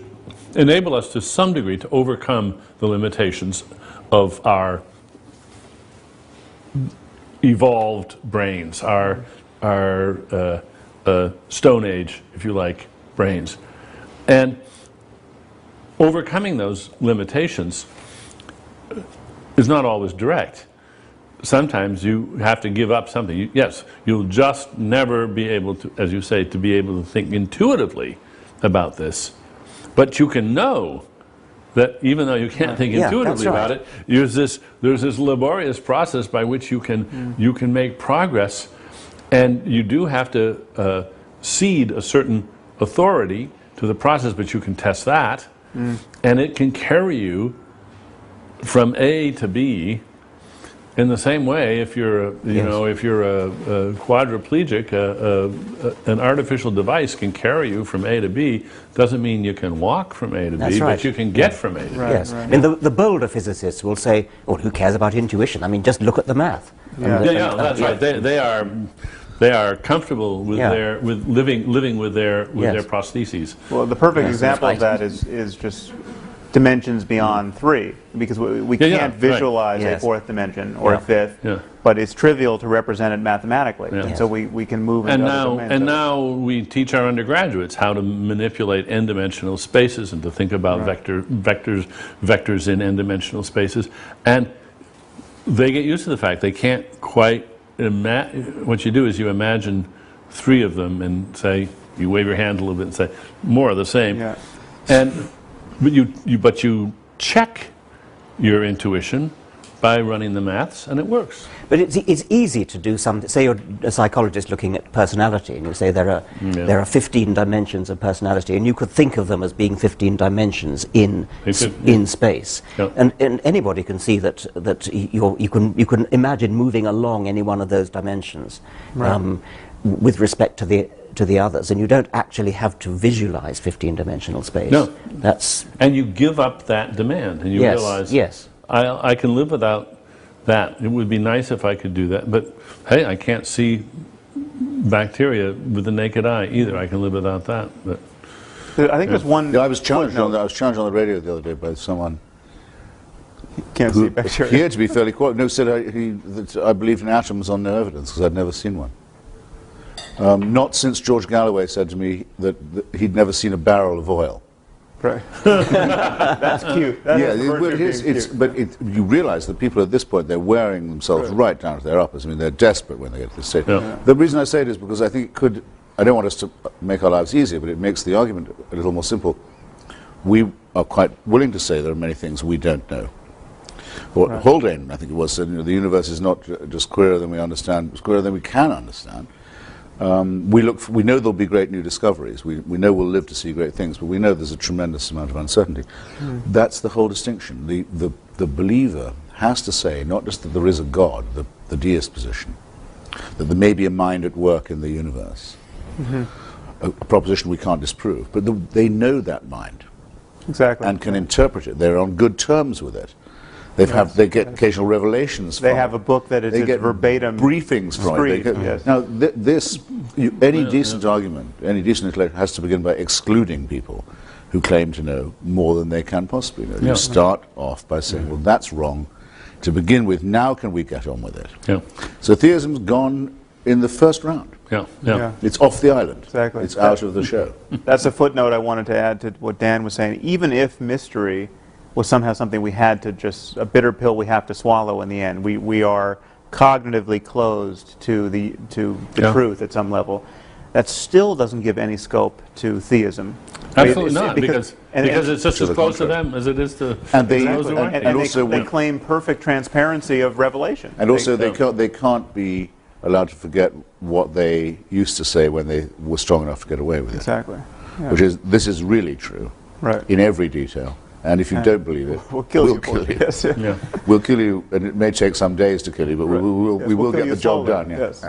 enable us to some degree to overcome the limitations of our evolved brains, our Stone Age, if you like, brains. And overcoming those limitations is not always direct. Sometimes you have to give up something. Yes, you'll just never be able to, as you say, to be able to think intuitively about this. But you can know that even though you can't think intuitively about it, there's this laborious process by which you can make progress, and you do have to cede a certain authority to the process, but you can test that, and it can carry you from A to B. In the same way, if you're if you're a quadriplegic, an artificial device can carry you from A to B. Doesn't mean you can walk from A to B, but you can get from A to B. Yes. I mean, the bolder physicists will say, "Well, who cares about intuition? I mean, just look at the math." That's right. They are comfortable with living with their prostheses. Well, the perfect example of that is just dimensions beyond 3, because we can't visualize a 4th dimension or a 5th, but it's trivial to represent it mathematically, and so we can move into other domains. And now we teach our undergraduates how to manipulate n-dimensional spaces and to think about vectors in n-dimensional spaces, and they get used to the fact they can't quite imagine. What you do is you imagine 3 of them and say, you wave your hand a little bit and say, more of the same. But you check your intuition by running the maths, and it works. But it's easy to do something. Say you're a psychologist looking at personality, and you say there are 15 dimensions of personality, and you could think of them as being 15 dimensions in space. And anybody can see that you can imagine moving along any one of those dimensions with respect to the others, and you don't actually have to visualize 15-dimensional space. No, and you give up that demand, and you realize, I can live without that. It would be nice if I could do that, but hey, I can't see bacteria with the naked eye either. I can live without that. But I think there's one. I was challenged on that. I was challenged on the radio the other day by someone. Can't see bacteria. He had to be fairly quiet. No, said that I believed in atoms on no evidence because I'd never seen one. Not since George Galloway said to me that he'd never seen a barrel of oil. Right. That's cute. That you realize that people at this point, they're wearing themselves right down to their uppers. I mean, they're desperate when they get to this stage. The reason I say it is because I think it could, I don't want us to make our lives easier, but it makes the argument a little more simple. We are quite willing to say there are many things we don't know. What Haldane, I think it was, said, the universe is not just queerer than we understand, it's queerer than we can understand. We know there'll be great new discoveries. We know we'll live to see great things, but we know there's a tremendous amount of uncertainty. That's the whole distinction. The believer has to say not just that there is a God, the deist position, that there may be a mind at work in the universe, a proposition we can't disprove, but they know that mind, and can interpret it. They're on good terms with it. They get occasional revelations from it. They have a book that is verbatim briefings from it. Now, any decent argument, any decent intellect has to begin by excluding people who claim to know more than they can possibly know. You start off by saying, well, that's wrong to begin with. Now can we get on with it? So theism's gone in the first round. It's off the island. Exactly. It's out of the show. That's a footnote I wanted to add to what Dan was saying. Even if mystery was somehow something we had to just, a bitter pill we have to swallow in the end. We are cognitively closed to the truth at some level. That still doesn't give any scope to theism. Absolutely not, because it's just as close to them as it is to those who aren't. And also they claim perfect transparency of revelation. And also they can't be allowed to forget what they used to say when they were strong enough to get away with it. Exactly. Yeah. Which is, this is really true, right, in every detail. And if you don't believe it, we'll kill you. Yes. Yeah. We'll kill you, and it may take some days to kill you, but we will get the job done. Yeah. Yes.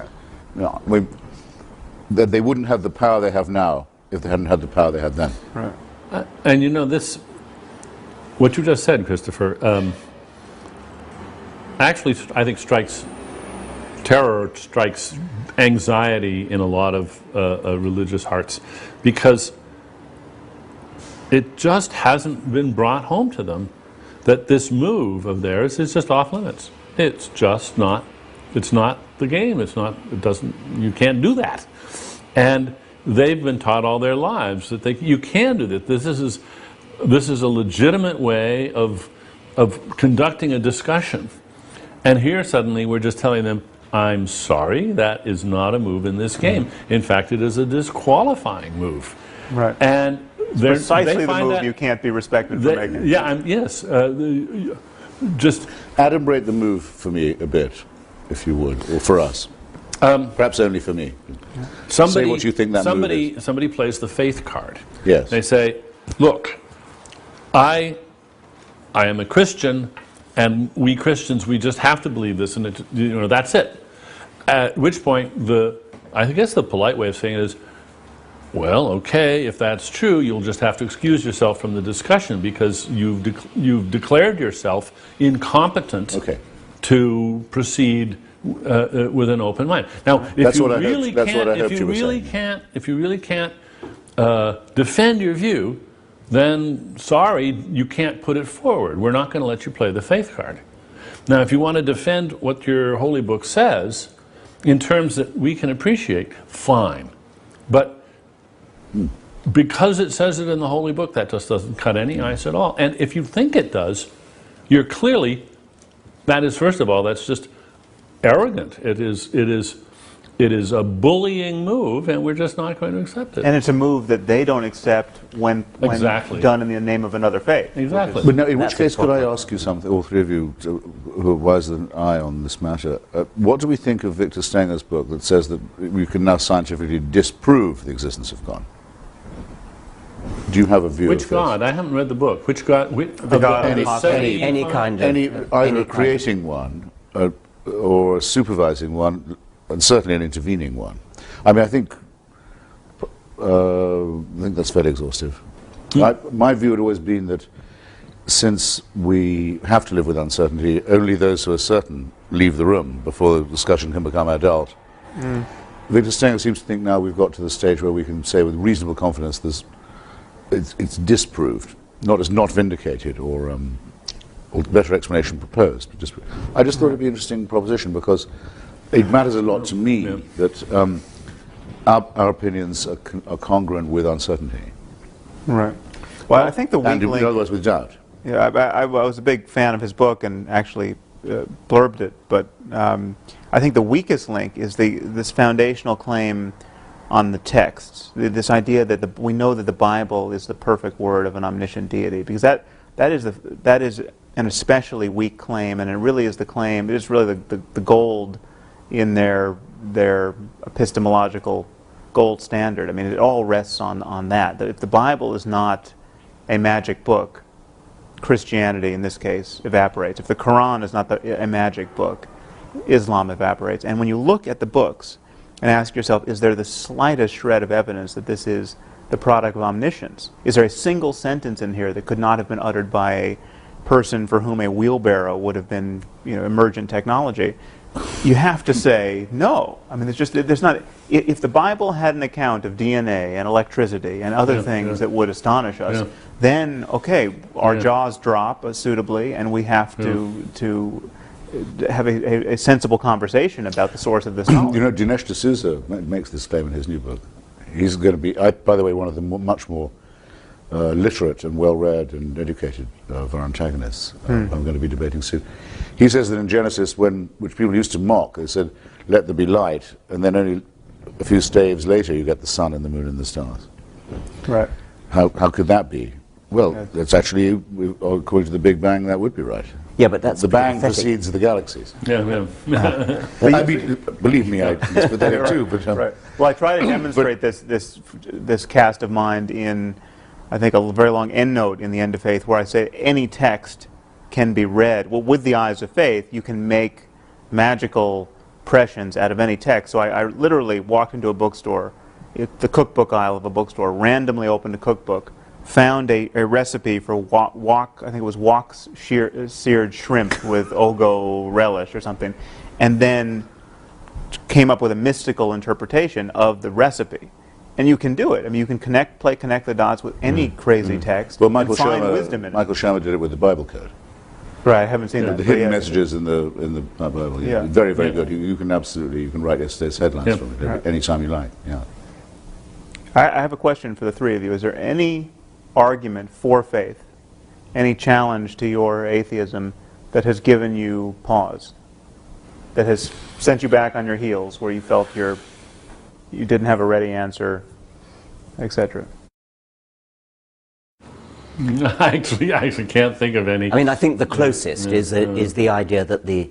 No, that they wouldn't have the power they have now if they hadn't had the power they had then. Right. And you know, this, what you just said, Christopher, actually, I think strikes terror, strikes anxiety in a lot of religious hearts, because it just hasn't been brought home to them that this move of theirs is just off limits. It's just not. It's not the game. It's not. It doesn't. You can't do that. And they've been taught all their lives that you can do that. This is a legitimate way of conducting a discussion. And here suddenly we're just telling them, I'm sorry, that is not a move in this game. In fact, it is a disqualifying move. Right. And precisely the move you can't be respected for making. Yeah, yes. Just adumbrate the move for me a bit, if you would, or for us. Perhaps only for me. Say what you think that move is. Somebody plays the faith card. Yes. They say, look, I am a Christian, and we Christians, we just have to believe this, and that's it. At which point, I guess the polite way of saying it is, well, okay, if that's true, you'll just have to excuse yourself from the discussion because you've declared yourself incompetent to proceed with an open mind. Now, if you really can't defend your view, then sorry, you can't put it forward. We're not going to let you play the faith card. Now, if you want to defend what your holy book says in terms that we can appreciate, fine. But because it says it in the holy book, that just doesn't cut any ice at all. And if you think it does, you're clearly, that is, first of all, that's just arrogant. It is a bullying move, and we're just not going to accept it. And it's a move that they don't accept when done in the name of another faith. Exactly. But now, in which case, could I ask you something, all three of you who are wiser than I on this matter, what do we think of Victor Stenger's book that says that we can now scientifically disprove the existence of God? Do you have a view of this? Which God? I haven't read the book. Which God? The God of any kind of... Either creating one, or supervising one, and certainly an intervening one. I mean, I think that's fairly exhaustive. My view had always been that since we have to live with uncertainty, only those who are certain leave the room before the discussion can become adult. Victor Stenger seems to think now we've got to the stage where we can say with reasonable confidence it's disproved, not as not vindicated or better explanation proposed. But I just thought it'd be an interesting proposition because it matters a lot to me that our opinions are congruent with uncertainty. Right. Well, I think the weak link... And in other words, with doubt. Yeah, I was a big fan of his book and actually blurbed it, but I think the weakest link is this foundational claim on the texts, this idea that we know that the Bible is the perfect word of an omniscient deity, because that is an especially weak claim, and it really is the claim. It is really the gold in their epistemological gold standard. I mean, it all rests on that. That if the Bible is not a magic book, Christianity in this case evaporates. If the Quran is not a magic book, Islam evaporates. And when you look at the books and ask yourself, is there the slightest shred of evidence that this is the product of omniscience? Is there a single sentence in here that could not have been uttered by a person for whom a wheelbarrow would have been, emergent technology? You have to say no. I mean, there's not. If the Bible had an account of DNA and electricity and other things that would astonish us, then okay, our jaws drop suitably, and we have to have a sensible conversation about the source of this knowledge. Dinesh D'Souza makes this claim in his new book. He's going to be, by the way, one of the much more literate and well-read and educated of our antagonists. I'm going to be debating soon. He says that in Genesis, which people used to mock, they said, "Let there be light," and then only a few staves later you get the sun and the moon and the stars. Right. How could that be? Well, that's actually, according to the Big Bang, that would be right. Yeah, but that's The bang pathetic. precedes the galaxies. Yeah, yeah. I mean, believe me, it's pathetic too. But Right. Well, I try to demonstrate this cast of mind in, I think, a very long endnote in the End of Faith, where I say any text can be read. Well, with the eyes of faith, you can make magical impressions out of any text. So I literally walked into a bookstore, the cookbook aisle of a bookstore, randomly opened a cookbook, found a recipe for wok, I think it was wok seared shrimp with Ogo relish or something, and then came up with a mystical interpretation of the recipe. And you can do it. I mean, you can connect the dots with any crazy text well, and find wisdom in it. Michael Shermer did it with the Bible code. Right, I haven't seen that. The hidden messages in the Bible. Yeah. Very, very good. You can write yesterday's headlines from it anytime you like. Yeah. I have a question for the three of you. Is there any argument for faith, any challenge to your atheism that has given you pause, that has sent you back on your heels, where you felt you didn't have a ready answer, etc.? I actually can't think of any. I mean, I think the closest is the idea that the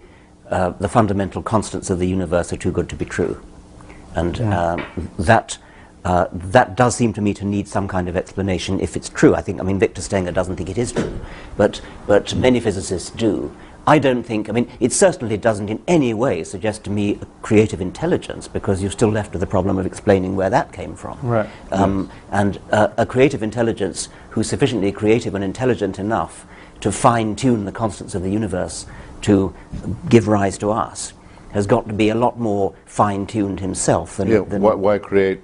fundamental constants of the universe are too good to be true, and that does seem to me to need some kind of explanation if it's true. I mean, Victor Stenger doesn't think it is true, but many physicists do. I don't think, I mean, it certainly doesn't in any way suggest to me a creative intelligence, because you're still left with the problem of explaining where that came from. Right. And a creative intelligence who's sufficiently creative and intelligent enough to fine-tune the constants of the universe to give rise to us has got to be a lot more fine-tuned himself than... Why create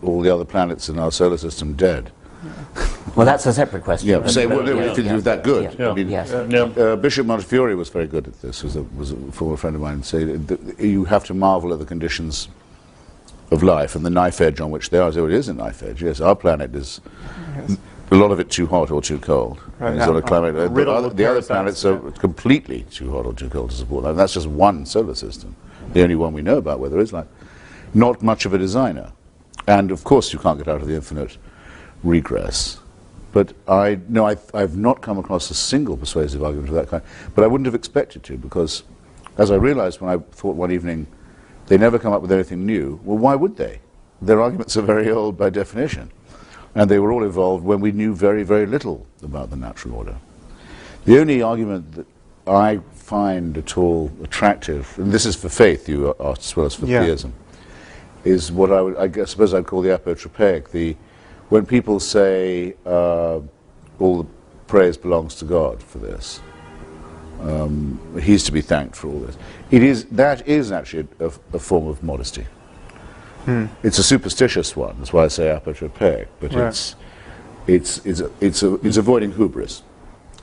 all the other planets in our solar system dead? Well, that's a separate question. Yeah, say, if it was that good. Yeah. I mean, Yes. Bishop Montefiore was very good at this, was a former friend of mine, say that you have to marvel at the conditions of life and the knife edge on which they are. So it is a knife edge, yes. Our planet is, a lot of it too hot or too cold. Right. Sort of climate. The other planets are yeah. completely too hot or too cold to support life. And that's just one solar system, the only one we know about where there is life. Not much of a designer. And of course you can't get out of the infinite regress. But I've not come across a single persuasive argument of that kind. But I wouldn't have expected to, because as I realized when I thought one evening, they never come up with anything new. Well, why would they? Their arguments are very old by definition. And they were all evolved when we knew very, very little about the natural order. The only argument that I find at all attractive, and this is for faith, you asked, as well as for theism, is what I suppose I'd call the apotropaic, when people say all the praise belongs to God for this, he's to be thanked for all this. That is actually a form of modesty. It's a superstitious one. That's why I say apotropaic. But it's avoiding hubris.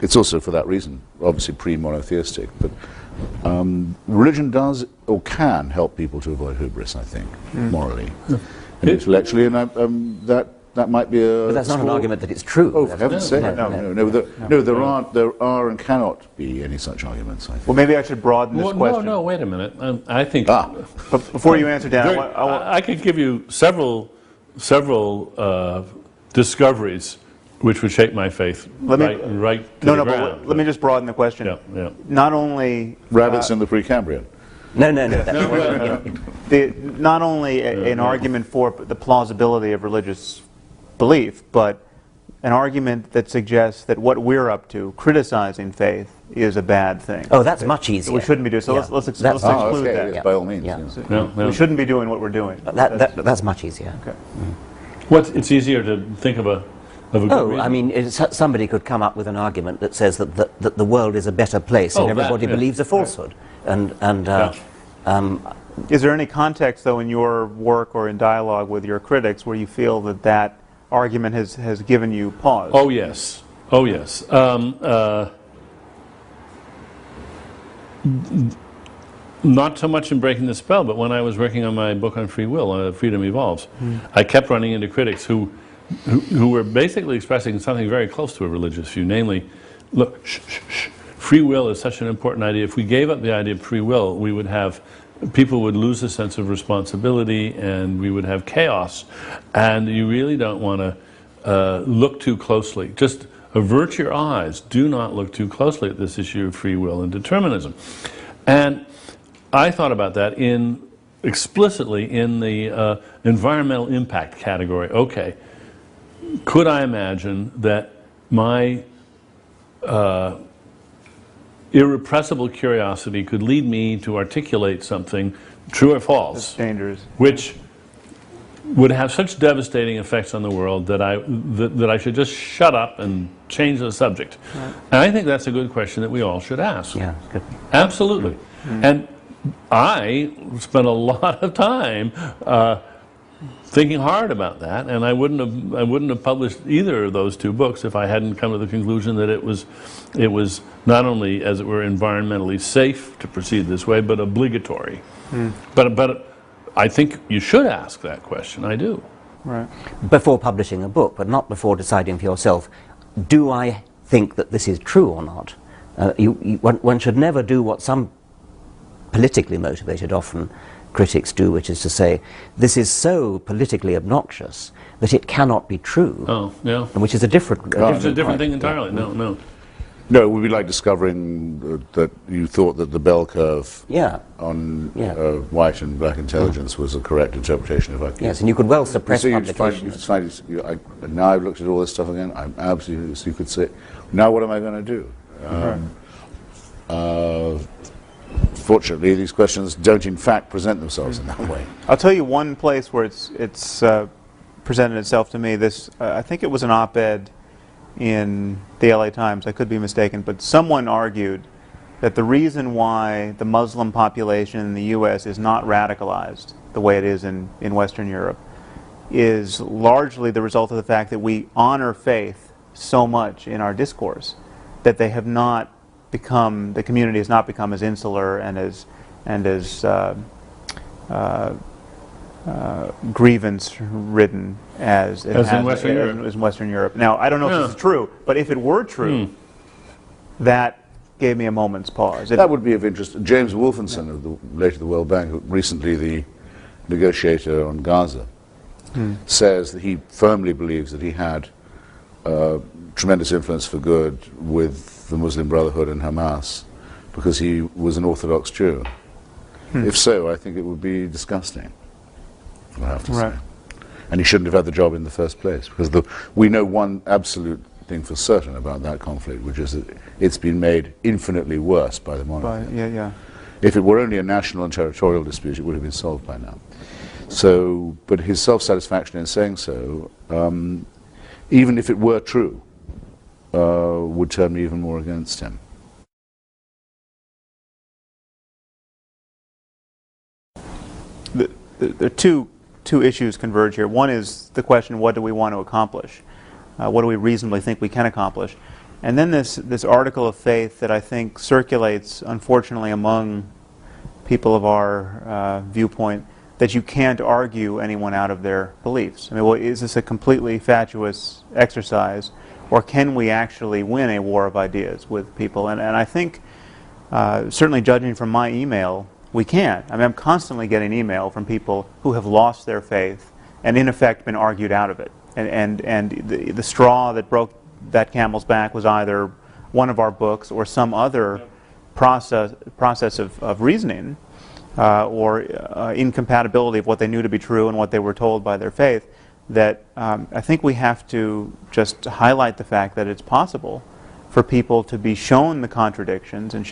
It's also for that reason, obviously pre-monotheistic. But religion does or can help people to avoid hubris, I think, morally and intellectually, and that might be a... But that's not an argument that it's true. Oh, for heaven's sake. No, there are and cannot be any such arguments, I think. Well, maybe I should broaden this question. No, wait a minute. I think... But before you answer, Dan, I could give you several discoveries which would shake my faith right to the ground. But let me just broaden the question. Yeah. Not only... Rabbits in the Precambrian. No. Not only an argument for the plausibility of religious belief, but an argument that suggests that what we're up to, criticizing faith, is a bad thing. Oh, that's much easier. We shouldn't be doing so. Let's exclude that. Yes, by all means. We shouldn't be doing what we're doing. That's much easier. Okay. It's easier to think of a good reason. I mean, somebody could come up with an argument that says that the world is a better place and everybody believes a falsehood. Is there any context, though, in your work or in dialogue with your critics where you feel that argument has given you pause? Oh, yes. Not so much in Breaking the Spell, but when I was working on my book on free will, Freedom Evolves, I kept running into critics who who were basically expressing something very close to a religious view, namely, look, free will is such an important idea. If we gave up the idea of free will, we would have, people would lose a sense of responsibility and we would have chaos. And you really don't want to look too closely. Just avert your eyes. Do not look too closely at this issue of free will and determinism. And I thought about that explicitly in the environmental impact category. Okay, could I imagine that my irrepressible curiosity could lead me to articulate something, true or false, That's dangerous, which would have such devastating effects on the world that I should just shut up and change the subject? Right. And I think that's a good question that we all should ask. Yeah, good. Absolutely. Mm-hmm. And I spent a lot of time thinking hard about that, and I wouldn't have published either of those two books if I hadn't come to the conclusion that it was not only, as it were, environmentally safe to proceed this way, but obligatory. Mm. But I think you should ask that question. I do. Right. Before publishing a book, but not before deciding for yourself, do I think that this is true or not? One should never do what some politically motivated, often, critics do, which is to say, this is so politically obnoxious that it cannot be true. Oh, yeah. Which is a different thing entirely. Yeah. No. No, it would be like discovering that you thought that the bell curve on white and black intelligence was a correct interpretation of IQ. Yes, and you could well suppress publication. Now I've looked at all this stuff again, I'm absolutely, so you could say, now what am I going to do? Fortunately, these questions don't in fact present themselves in that way. I'll tell you one place where it's presented itself to me. This, I think it was an op-ed in the LA Times, I could be mistaken, but someone argued that the reason why the Muslim population in the U.S. is not radicalized the way it is in Western Europe is largely the result of the fact that we honor faith so much in our discourse that they have not become, the community has not become as insular and as grievance-ridden as it has in Western Europe. As in Western Europe. Now, I don't know if this is true, but if it were true, that gave me a moment's pause. That would be of interest. James Wolfenson, of the later the World Bank, recently the negotiator on Gaza, says that he firmly believes that he had tremendous influence for good with the Muslim Brotherhood and Hamas because he was an Orthodox Jew. If so, I think it would be disgusting, I have to say. And he shouldn't have had the job in the first place, because we know one absolute thing for certain about that conflict, which is that it's been made infinitely worse by the monarchy. If it were only a national and territorial dispute, it would have been solved by now. So, but his self-satisfaction in saying so, even if it were true, would turn me even more against him. There are two issues converge here. One is the question, what do we want to accomplish? What do we reasonably think we can accomplish? And then this article of faith that I think circulates, unfortunately, among people of our viewpoint, that you can't argue anyone out of their beliefs. I mean, well, is this a completely fatuous exercise, or can we actually win a war of ideas with people? And I think, certainly judging from my email, we can. I mean, I'm constantly getting email from people who have lost their faith and in effect been argued out of it. And the straw that broke that camel's back was either one of our books or some other process of reasoning or incompatibility of what they knew to be true and what they were told by their faith, that I think we have to just highlight the fact that it's possible for people to be shown the contradictions and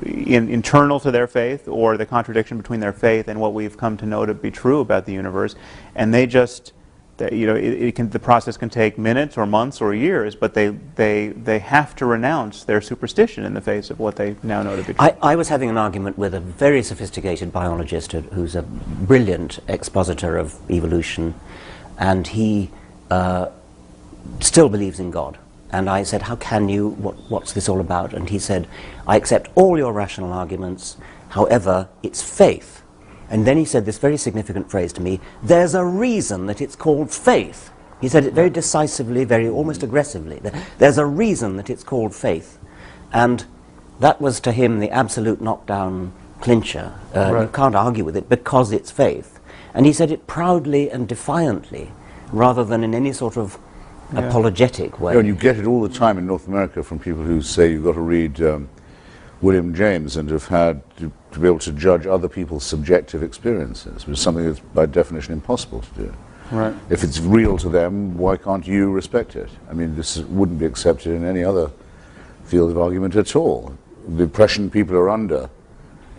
internal to their faith, or the contradiction between their faith and what we've come to know to be true about the universe, and they just, the process can take minutes or months or years, but they have to renounce their superstition in the face of what they now know to be true. I was having an argument with a very sophisticated biologist who's a brilliant expositor of evolution, and he still believes in God. And I said, how can you, what's this all about? And he said, I accept all your rational arguments, however, it's faith. And then he said this very significant phrase to me, there's a reason that it's called faith. He said it very decisively, very almost aggressively. There's a reason that it's called faith, and that was to him the absolute knockdown clincher. You can't argue with it because it's faith. And he said it proudly and defiantly, rather than in any sort of apologetic way. And you get it all the time in North America from people who say you've got to read William James and have had to be able to judge other people's subjective experiences, which is something that's by definition impossible to do. Right. If it's real to them, why can't you respect it? I mean, this wouldn't be accepted in any other field of argument at all. The impression people are under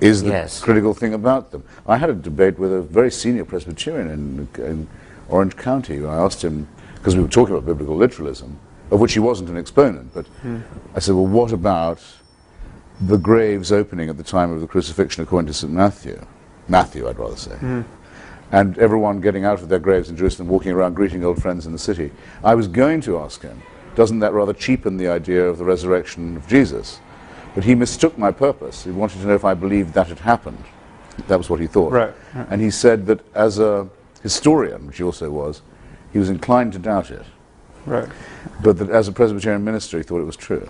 is the critical thing about them. I had a debate with a very senior Presbyterian in Orange County. I asked him, because we were talking about biblical literalism, of which he wasn't an exponent, but I said, well, what about the graves opening at the time of the crucifixion according to St. Matthew, I'd rather say, and everyone getting out of their graves in Jerusalem, walking around greeting old friends in the city. I was going to ask him, doesn't that rather cheapen the idea of the resurrection of Jesus? But he mistook my purpose. He wanted to know if I believed that had happened. That was what he thought. Right. And he said that as a historian, which he also was, he was inclined to doubt it. Right. But that as a Presbyterian minister, he thought it was true.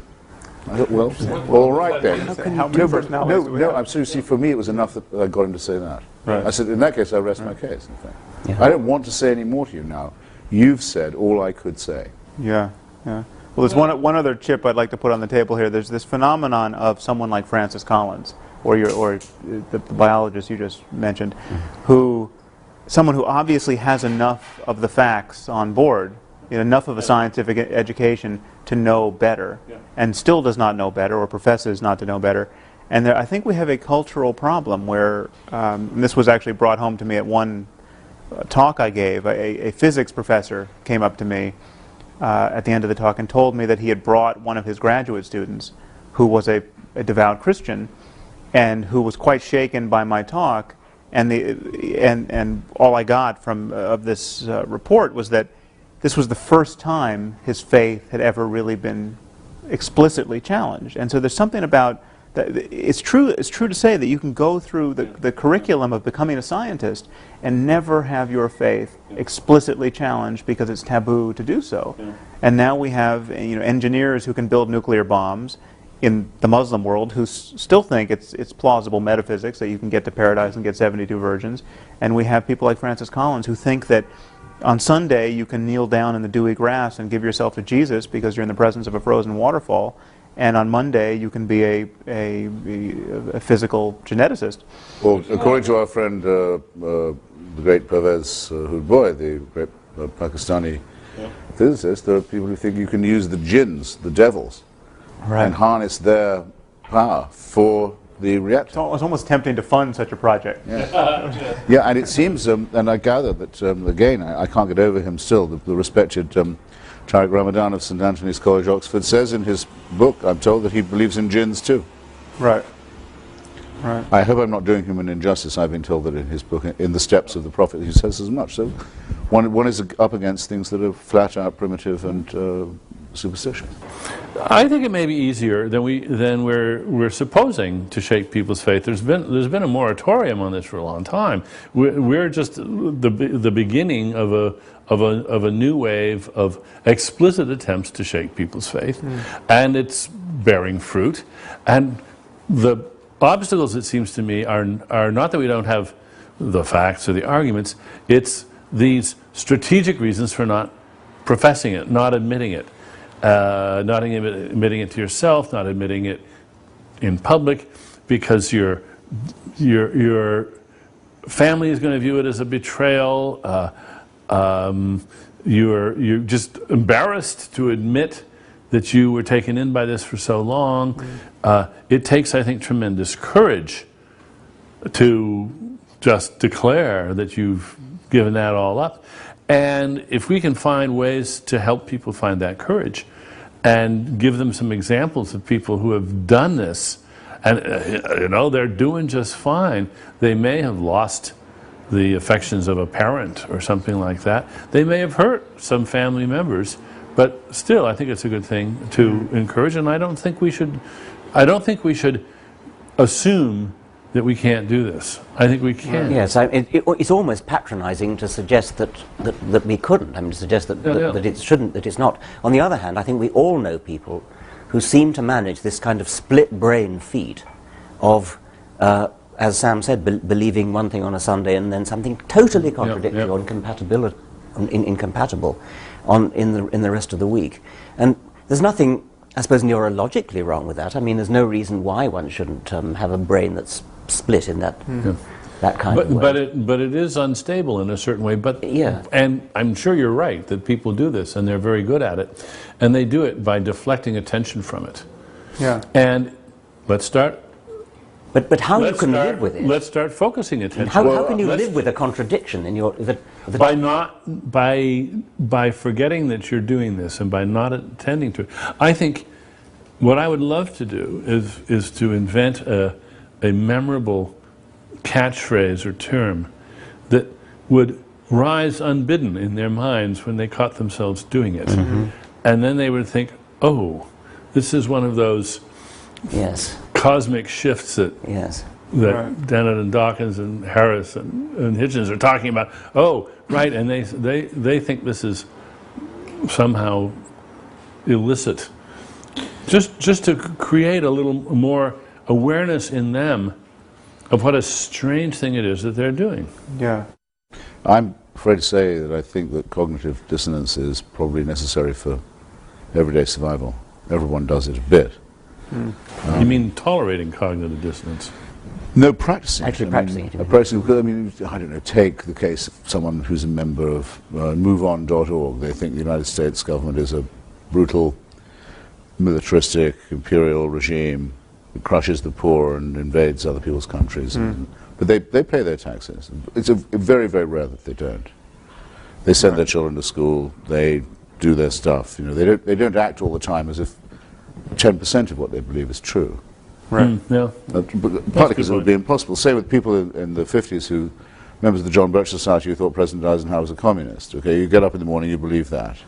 I thought, well, all right then. How many personalities do we have? I'm seriously, for me, it was enough that I got him to say that. Right. I said, in that case, I rest my case, in fact. I don't want to say any more to you now. You've said all I could say. Yeah, yeah. Well, there's one other chip I'd like to put on the table here. There's this phenomenon of someone like Francis Collins, or the biologist you just mentioned, someone who obviously has enough of the facts on board, enough of a scientific education to know better, and still does not know better, or professes not to know better. And I think we have a cultural problem where, and this was actually brought home to me at one talk I gave. A physics professor came up to me at the end of the talk and told me that he had brought one of his graduate students who was a devout Christian and who was quite shaken by my talk, and all I got from of this report was that this was the first time his faith had ever really been explicitly challenged. And so there's something about that. It's true to say that you can go through the curriculum of becoming a scientist and never have your faith explicitly challenged because it's taboo to do so. And now we have engineers who can build nuclear bombs in the Muslim world who still think it's plausible metaphysics that you can get to paradise and get 72 virgins. And we have people like Francis Collins who think that on Sunday you can kneel down in the dewy grass and give yourself to Jesus because you're in the presence of a frozen waterfall, and on Monday you can be a physical geneticist. Well, according to our friend, the great Pervez Hoodboy, the great Pakistani physicist, there are people who think you can use the jinns, the devils, and harness their power for the reactor. It's almost tempting to fund such a project. Yeah, and it seems, and I gather that, again, I can't get over him still, the respected Tariq Ramadan of St. Anthony's College, Oxford, says in his book, I'm told, that he believes in jinns too. Right. Right. I hope I'm not doing him an injustice. I've been told that in his book, In the Steps of the Prophet, he says as much. So one is up against things that are flat out primitive and superstitious. I think it may be easier than we're supposing to shake people's faith. There's been a moratorium on this for a long time. We're just the beginning of a new wave of explicit attempts to shake people's faith, and it's bearing fruit. And the obstacles, it seems to me, are not that we don't have the facts or the arguments. It's these strategic reasons for not professing it, not admitting it. Not admitting it to yourself, not admitting it in public, because your family is going to view it as a betrayal. You're just embarrassed to admit that you were taken in by this for so long. It takes, I think, tremendous courage to just declare that you've given that all up. And if we can find ways to help people find that courage and give them some examples of people who have done this, and they're doing just fine. They may have lost the affections of a parent or something like that. They may have hurt some family members, but still I think it's a good thing to encourage, and I don't think we should assume that we can't do this. I think we can. Yes, it's almost patronising to suggest that we couldn't. I mean, to suggest that it shouldn't, that it's not. On the other hand, I think we all know people who seem to manage this kind of split brain feat of, as Sam said, believing one thing on a Sunday and then something totally contradictory or incompatible in the rest of the week. And there's nothing, I suppose, neurologically wrong with that. I mean, there's no reason why one shouldn't have a brain that's split in that that kind of way. But it is unstable in a certain way. But and I'm sure you're right that people do this, and they're very good at it, and they do it by deflecting attention from it. Yeah. And let's start. But how you can live with it? Let's start focusing attention. How can you live with a contradiction in your by forgetting that you're doing this and by not attending to it? I think what I would love to do is to invent a memorable catchphrase or term that would rise unbidden in their minds when they caught themselves doing it. And then they would think, oh, this is one of those cosmic shifts that Dennett and Dawkins and Harris and Hitchens are talking about. Oh, right, and they think this is somehow illicit. Just to create a little more awareness in them of what a strange thing it is that they're doing. Yeah. I'm afraid to say that I think that cognitive dissonance is probably necessary for everyday survival. Everyone does it a bit. You mean tolerating cognitive dissonance? No, practicing. Actually practicing it. Practicing, because, I mean, I don't know, take the case of someone who's a member of MoveOn.org. They think the United States government is a brutal, militaristic, imperial regime that crushes the poor and invades other people's countries. But they pay their taxes. It's very, very rare that they don't. They send their children to school. They do their stuff. You know, they don't act all the time as if 10% of what they believe is true. Right. Partly because it would be impossible. Say with people in the 50s who, members of the John Birch Society, who thought President Eisenhower was a communist. Okay, you get up in the morning, you believe that.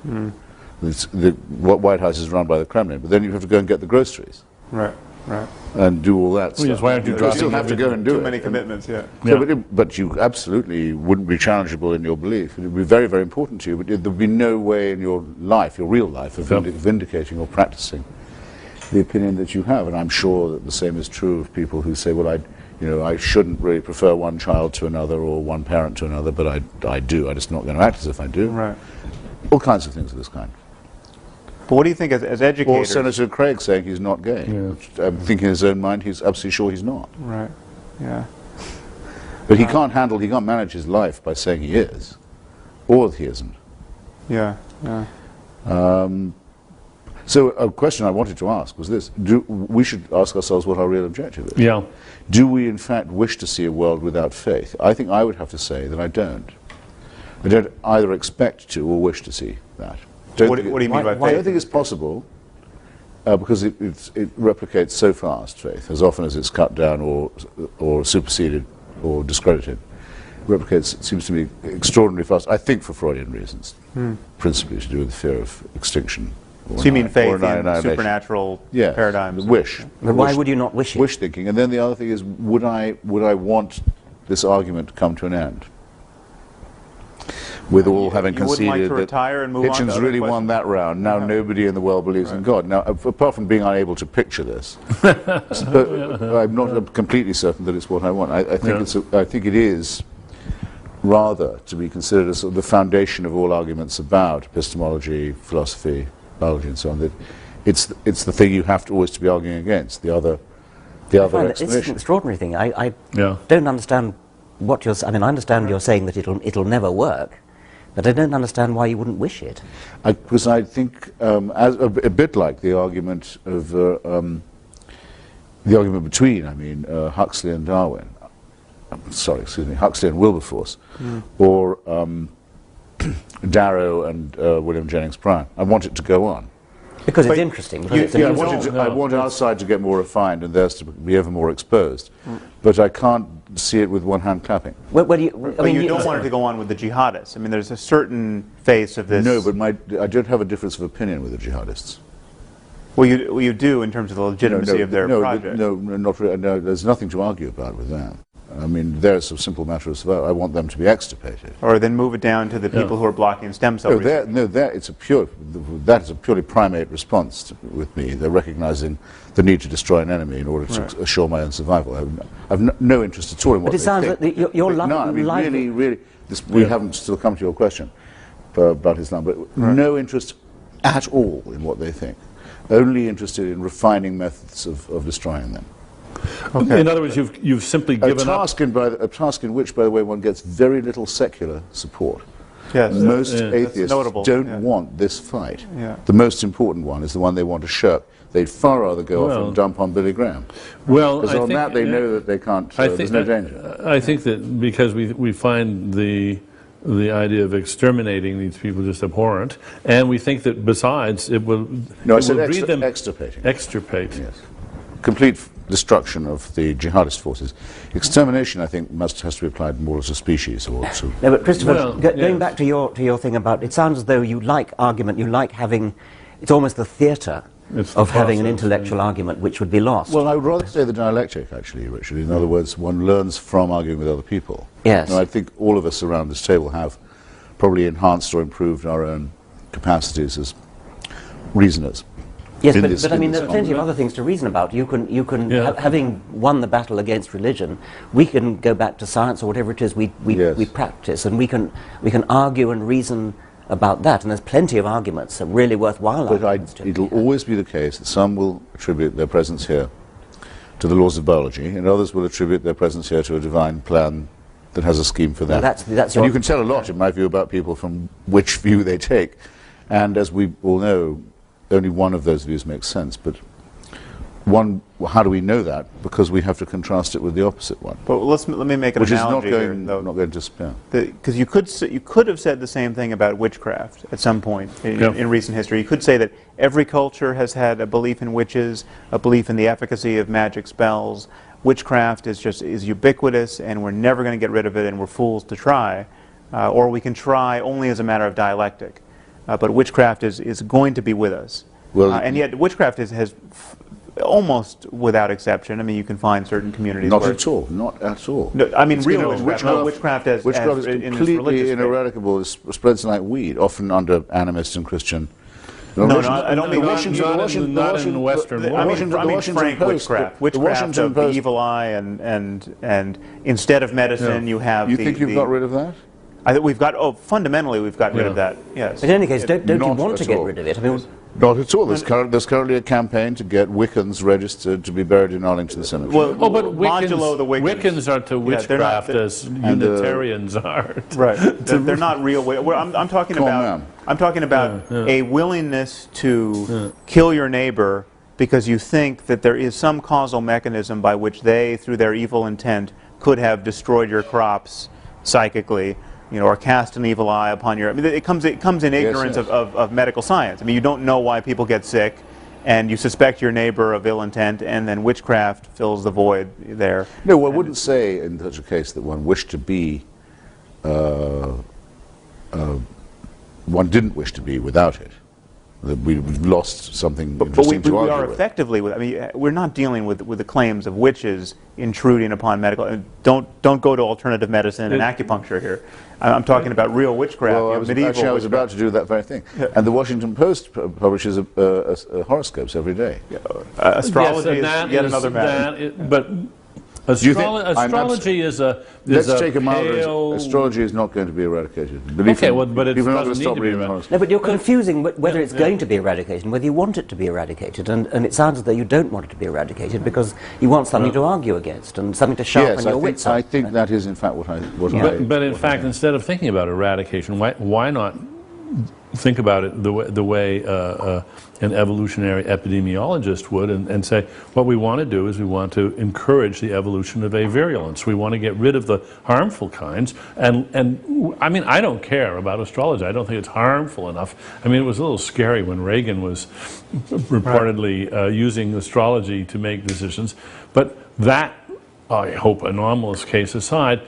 The White House is run by the Kremlin, but then you have to go and get the groceries. Right. And do all that stuff. Why aren't you still have to go and do too it. many commitments, So, but you absolutely wouldn't be challengeable in your belief. It would be very, very important to you, but there would be no way in your life, your real life, of vindicating or practicing the opinion that you have. And I'm sure that the same is true of people who say, well, I shouldn't really prefer one child to another or one parent to another, but I do. I'm just not going to act as if I do. Right. All kinds of things of this kind. But what do you think as educators? Or Senator Craig saying he's not gay. I'm thinking in his own mind he's absolutely sure he's not. Right. Yeah. But he can't manage his life by saying he is, or he isn't. Yeah. So a question I wanted to ask was this: we should ask ourselves what our real objective is. Yeah. Do we in fact wish to see a world without faith? I think I would have to say that I don't. I don't either expect to or wish to see that. What do you mean by faith? I don't think it's possible because it replicates so fast, faith, as often as it's cut down or superseded or discredited. It replicates, it seems to me, extraordinarily fast, I think for Freudian reasons, principally to do with the fear of extinction. So you mean faith in supernatural paradigms? Wish. But why would you not wish it? Wish thinking. And then the other thing is, would I want this argument to come to an end? With all having conceded that Hitchens really won that round. Now nobody in the world believes in God. Now, apart from being unable to picture this, I'm not completely certain that it's what I want. I think it is rather to be considered as sort of the foundation of all arguments about epistemology, philosophy, biology, and so on. That it's the thing you have to always to be arguing against. The other explanation. It's an extraordinary thing. I don't understand what you're. I mean, I understand you're saying that it'll never work. But I don't understand why you wouldn't wish it. Because I think, as a bit like the argument of the argument between, Huxley and Darwin. Huxley and Wilberforce, or Darrow and William Jennings Bryan. I want it to go on. Because it's interesting. I want our side to get more refined and theirs to be ever more exposed. But I can't see it with one hand clapping. You don't want it to go on with the jihadists. I mean, there's a certain face of this. No, but I don't have a difference of opinion with the jihadists. Well, you do in terms of the legitimacy of their project. No, not really. No, there's nothing to argue about with that. I mean, there's a simple matter of survival. I want them to be extirpated. Or then move it down to the people who are blocking stem cell research. That is a purely primate response with me. They're recognizing the need to destroy an enemy in order to assure my own survival. I've no interest at all in what they think. But it sounds like you're really, we haven't still come to your question about Islam, but no interest at all in what they think. Only interested in refining methods of destroying them. Okay. In other words, you've simply given up a task in which, by the way, one gets very little secular support. Yes. Most atheists don't want this fight. Yeah. The most important one is the one they want to shirk. They'd far rather go off and dump on Billy Graham. Well, because on that they know that they can't. There's no danger. I think that because we find the idea of exterminating these people just abhorrent, and we think that besides it will. No, I said breed them extirpating. Extirpate. Yes. Complete destruction of the jihadist forces. Extermination, I think, has to be applied more as a species or to... No, but Christopher, going back to your thing about, it sounds as though you like argument, you like having, it's almost the theatre of having an intellectual argument which would be lost. Well, I would rather say the dialectic, actually, Richard. In other words, one learns from arguing with other people. Yes. And I think all of us around this table have probably enhanced or improved our own capacities as reasoners. Yes, but I mean, there are plenty of other things to reason about. You can having won the battle against religion, we can go back to science or whatever it is we practice, and we can argue and reason about that. And there's plenty of arguments, really worthwhile arguments. But it'll always be the case that some will attribute their presence here to the laws of biology, and others will attribute their presence here to a divine plan that has a scheme for them. That's and you can tell a lot, in my view, about people from which view they take. And as we all know, only one of those views makes sense, but how do we know that? Because we have to contrast it with the opposite one. But let me make an analogy here, though. Not going to spare. Because you could have said the same thing about witchcraft at some point in recent history. You could say that every culture has had a belief in witches, a belief in the efficacy of magic spells. Witchcraft is ubiquitous, and we're never going to get rid of it, and we're fools to try. Or we can try only as a matter of dialectic. But witchcraft is going to be with us. Well, and yet witchcraft has almost without exception. I mean, you can find certain communities not at all. No, I mean, real witchcraft is completely ineradicable. It spreads like weed, often under animist and Christian. No, I don't mean not in the Western world. I mean frank witchcraft. Witchcraft of the evil eye, and instead of medicine, you have. You think you've got rid of that? I think we've got. Fundamentally, we've got rid of that. Yes. But in any case, don't you want to get rid of it? I mean, not at all. There's currently a campaign to get Wiccans registered to be buried in Arlington Cemetery. Well, but Wiccans are to witchcraft as Unitarians are. Right. They're not real. I'm talking about. I'm talking about a willingness to kill your neighbor because you think that there is some causal mechanism by which they, through their evil intent, could have destroyed your crops psychically. Or cast an evil eye upon your... I mean, it comes in ignorance of medical science. I mean, you don't know why people get sick, and you suspect your neighbor of ill intent, and then witchcraft fills the void there. No, I wouldn't say in such a case that one wished to be... one didn't wish to be without it. That we've lost something interesting to argue with. We are effectively... I mean, we're not dealing with the claims of witches intruding upon medical... Don't go to alternative medicine and acupuncture here. I'm talking about real witchcraft. Well, medieval I was about to do that very thing. And the Washington Post publishes horoscopes every day. Astrology is yet another matter. But astrology is a pale... Astrology is not going to be eradicated. Okay, well, but it doesn't need to be eradicated. No, but you're confusing whether it's going to be eradicated and whether you want it to be eradicated. And it sounds as though you don't want it to be eradicated because you want something to argue against and something to sharpen your wits up. I think that is, in fact, what I... But in fact, instead of thinking about eradication, why not think about it the way an evolutionary epidemiologist would and say, what we want to do is we want to encourage the evolution of avirulence. We want to get rid of the harmful kinds. And I mean, I don't care about astrology. I don't think it's harmful enough. I mean, it was a little scary when Reagan was reportedly using astrology to make decisions. But that, I hope, anomalous case aside,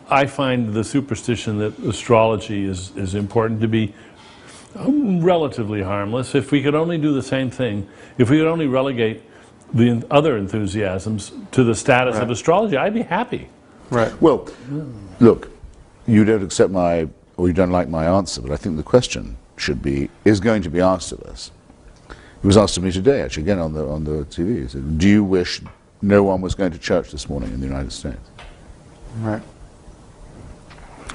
I find the superstition that astrology is important to be relatively harmless. If we could only do the same thing, if we could only relegate the other enthusiasms to the status of astrology, I'd be happy. Right. Well, look, you don't accept my, or you don't like my answer, but I think the question should be, is going to be asked of us. It was asked of me today, actually, again on the TV. It said, do you wish no one was going to church this morning in the United States? Right.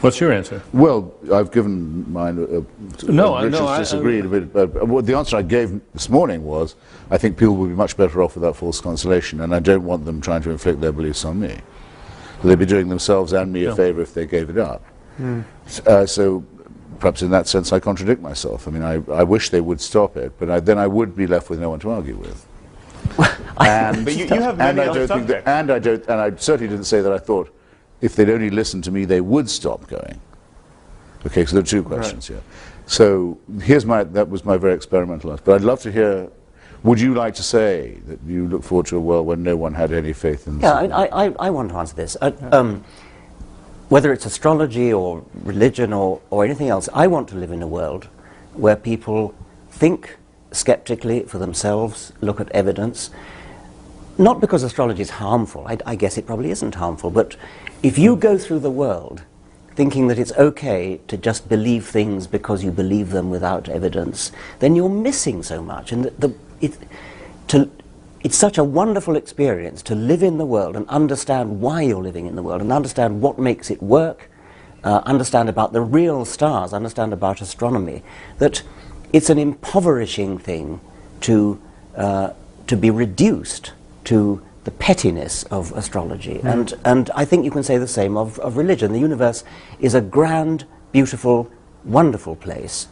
What's your answer? Well, I've given mine. Richard's disagreed a bit, but the answer I gave this morning was, I think people would be much better off without false consolation, and I don't want them trying to inflict their beliefs on me. They'd be doing themselves and me a favor if they gave it up. So perhaps in that sense I contradict myself. I mean, I wish they would stop it, but then I would be left with no one to argue with. But you have many other subjects. And I certainly didn't say that I thought if they'd only listened to me, they would stop going. Okay, so there are two questions here. So that was my very experimental answer. But I'd love to hear, would you like to say that you look forward to a world when no one had any faith in Yeah, I want to answer this. Whether it's astrology or religion or anything else, I want to live in a world where people think skeptically for themselves, look at evidence. Not because astrology is harmful, I guess it probably isn't harmful, but if you go through the world thinking that it's okay to just believe things because you believe them without evidence, then you're missing so much. And it's such a wonderful experience to live in the world and understand why you're living in the world and understand what makes it work, understand about the real stars, understand about astronomy, that it's an impoverishing thing to be reduced to the pettiness of astrology. And I think you can say the same of religion. The universe is a grand, beautiful, wonderful place,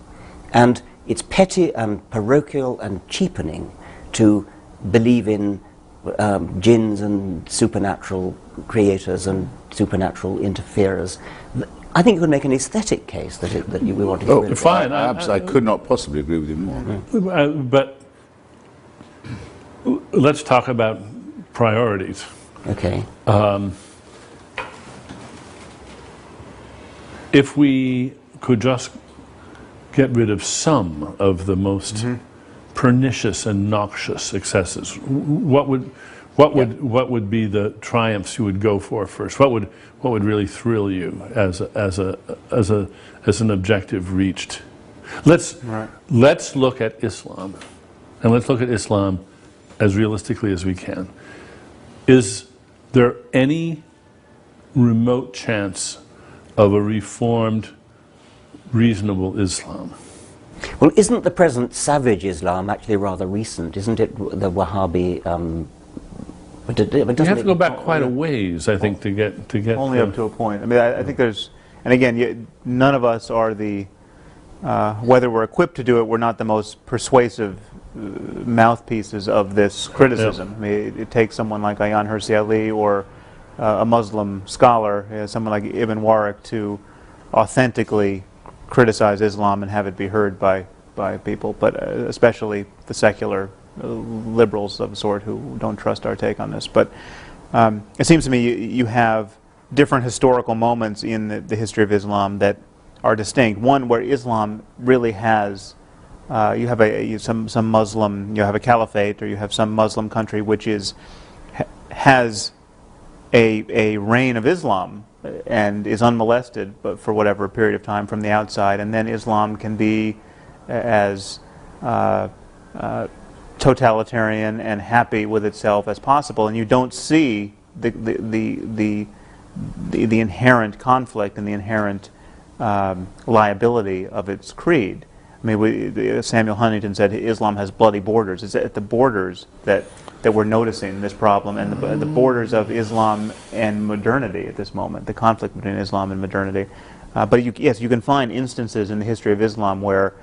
and it's petty and parochial and cheapening to believe in jinns and supernatural creators and supernatural interferers. I think you could make an aesthetic case that we want to get rid of. Fine. I could not possibly agree with you more. But let's talk about priorities. Okay. If we could just get rid of some of the most pernicious and noxious excesses, what would be the triumphs you would go for first? What would really thrill you as an objective reached? Let's look at Islam, and let's look at Islam as realistically as we can. Is there any remote chance of a reformed, reasonable Islam? Well, isn't the present savage Islam actually rather recent? Isn't it the Wahhabi? You have to go back quite a ways, I think, to get only up to a point. I mean, I think there's, and again, none of us are whether we're equipped to do it, we're not the most persuasive mouthpieces of this criticism. I mean, it takes someone like Ayaan Hirsi Ali or a Muslim scholar, someone like Ibn Waraq, to authentically criticize Islam and have it be heard by people, but especially the secular liberals of the sort who don't trust our take on this. But it seems to me you have different historical moments in the history of Islam that are distinct. One where Islam really has you have some Muslim, you have a caliphate, or you have some Muslim country which has a reign of Islam and is unmolested, but for whatever period of time from the outside, and then Islam can be as totalitarian and happy with itself as possible, and you don't see the inherent conflict and the inherent liability of its creed. I mean, Samuel Huntington said Islam has bloody borders. It's at the borders that we're noticing this problem, and the borders of Islam and modernity at this moment, the conflict between Islam and modernity. But yes, you can find instances in the history of Islam where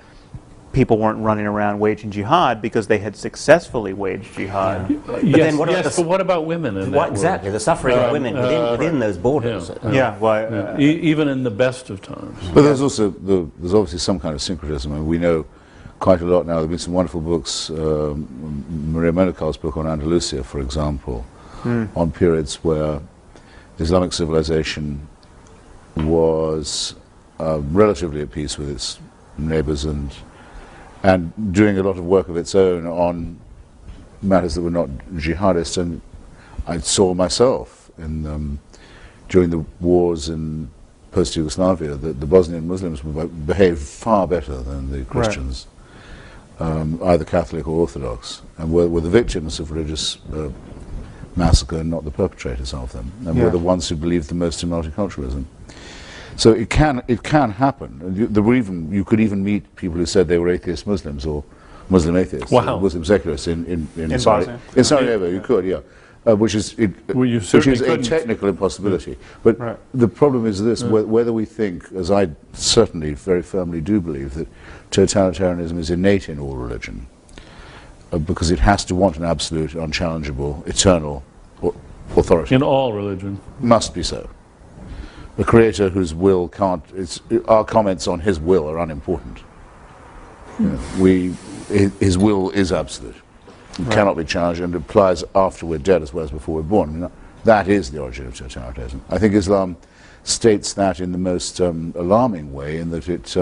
people weren't running around waging jihad because they had successfully waged jihad. Yeah. But then but what about women in that exactly, the suffering of women within those borders. Even in the best of times. But there's also there's obviously some kind of syncretism. I mean, we know quite a lot now. There have been some wonderful books. Maria Menacal's book on Andalusia, for example, on periods where Islamic civilization was relatively at peace with its neighbors and and doing a lot of work of its own on matters that were not jihadist. And I saw myself during the wars in post-Yugoslavia that the Bosnian Muslims behaved far better than the Christians, either Catholic or Orthodox, and were the victims of religious massacre and not the perpetrators of them, and were the ones who believed the most in multiculturalism. So it can happen. And you could even meet people who said they were atheist Muslims or Muslim atheists, or Muslim secularists in Bosnia. In Sarajevo. You could, yeah. Which is a technical impossibility. But the problem is this: whether we think, as I certainly very firmly do believe, that totalitarianism is innate in all religion, because it has to want an absolute, unchallengeable, eternal authority. In all religion. Must be so. The Creator whose will can't... our comments on His will are unimportant. His will is absolute. It cannot be challenged, and it applies after we're dead as well as before we're born. I mean, that is the origin of totalitarianism. I think Islam states that in the most alarming way, in that it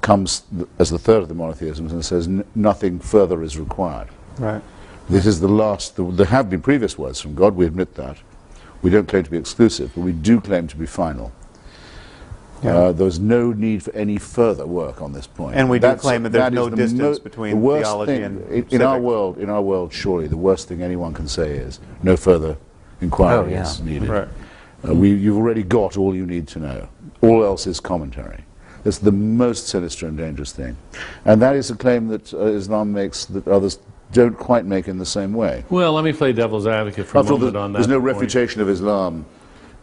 comes as the third of the monotheisms and says nothing further is required. Right. This is the last... There have been previous words from God, we admit that. We don't claim to be exclusive, but we do claim to be final. There's no need for any further work on this point. And we do claim that there's no distance between theology and in our world, surely the worst thing anyone can say is no further inquiry is needed. Right. You've already got all you need to know. All else is commentary. That's the most sinister and dangerous thing. And that is a claim that Islam makes that others don't quite make in the same way. Well, let me play devil's advocate for a moment on that. There's no refutation of Islam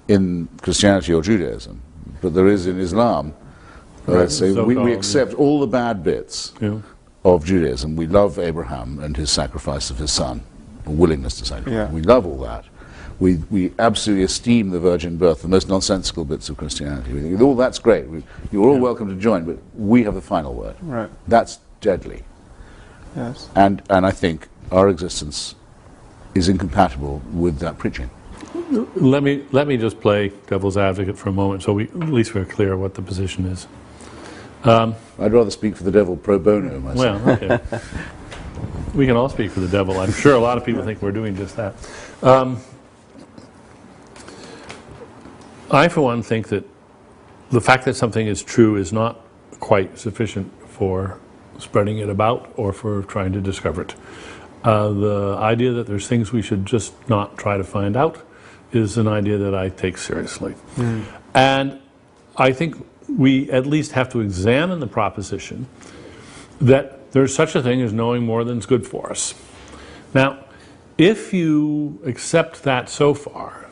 in Christianity or Judaism, but there is in Islam. Let's say we accept all the bad bits of Judaism. We love Abraham and his sacrifice of his son, or willingness to sacrifice. We love all that. We absolutely esteem the virgin birth, the most nonsensical bits of Christianity. We think, all that's great. You're all welcome to join, but we have the final word. Right. That's deadly. Yes. And I think our existence is incompatible with that preaching. Let me just play devil's advocate for a moment, so at least we're clear what the position is. I'd rather speak for the devil pro bono myself. Well, okay. We can all speak for the devil. I'm sure a lot of people think we're doing just that. I, for one, think that the fact that something is true is not quite sufficient for spreading it about or for trying to discover it. The idea that there's things we should just not try to find out is an idea that I take seriously. And I think we at least have to examine the proposition that there's such a thing as knowing more than is good for us. Now, if you accept that so far,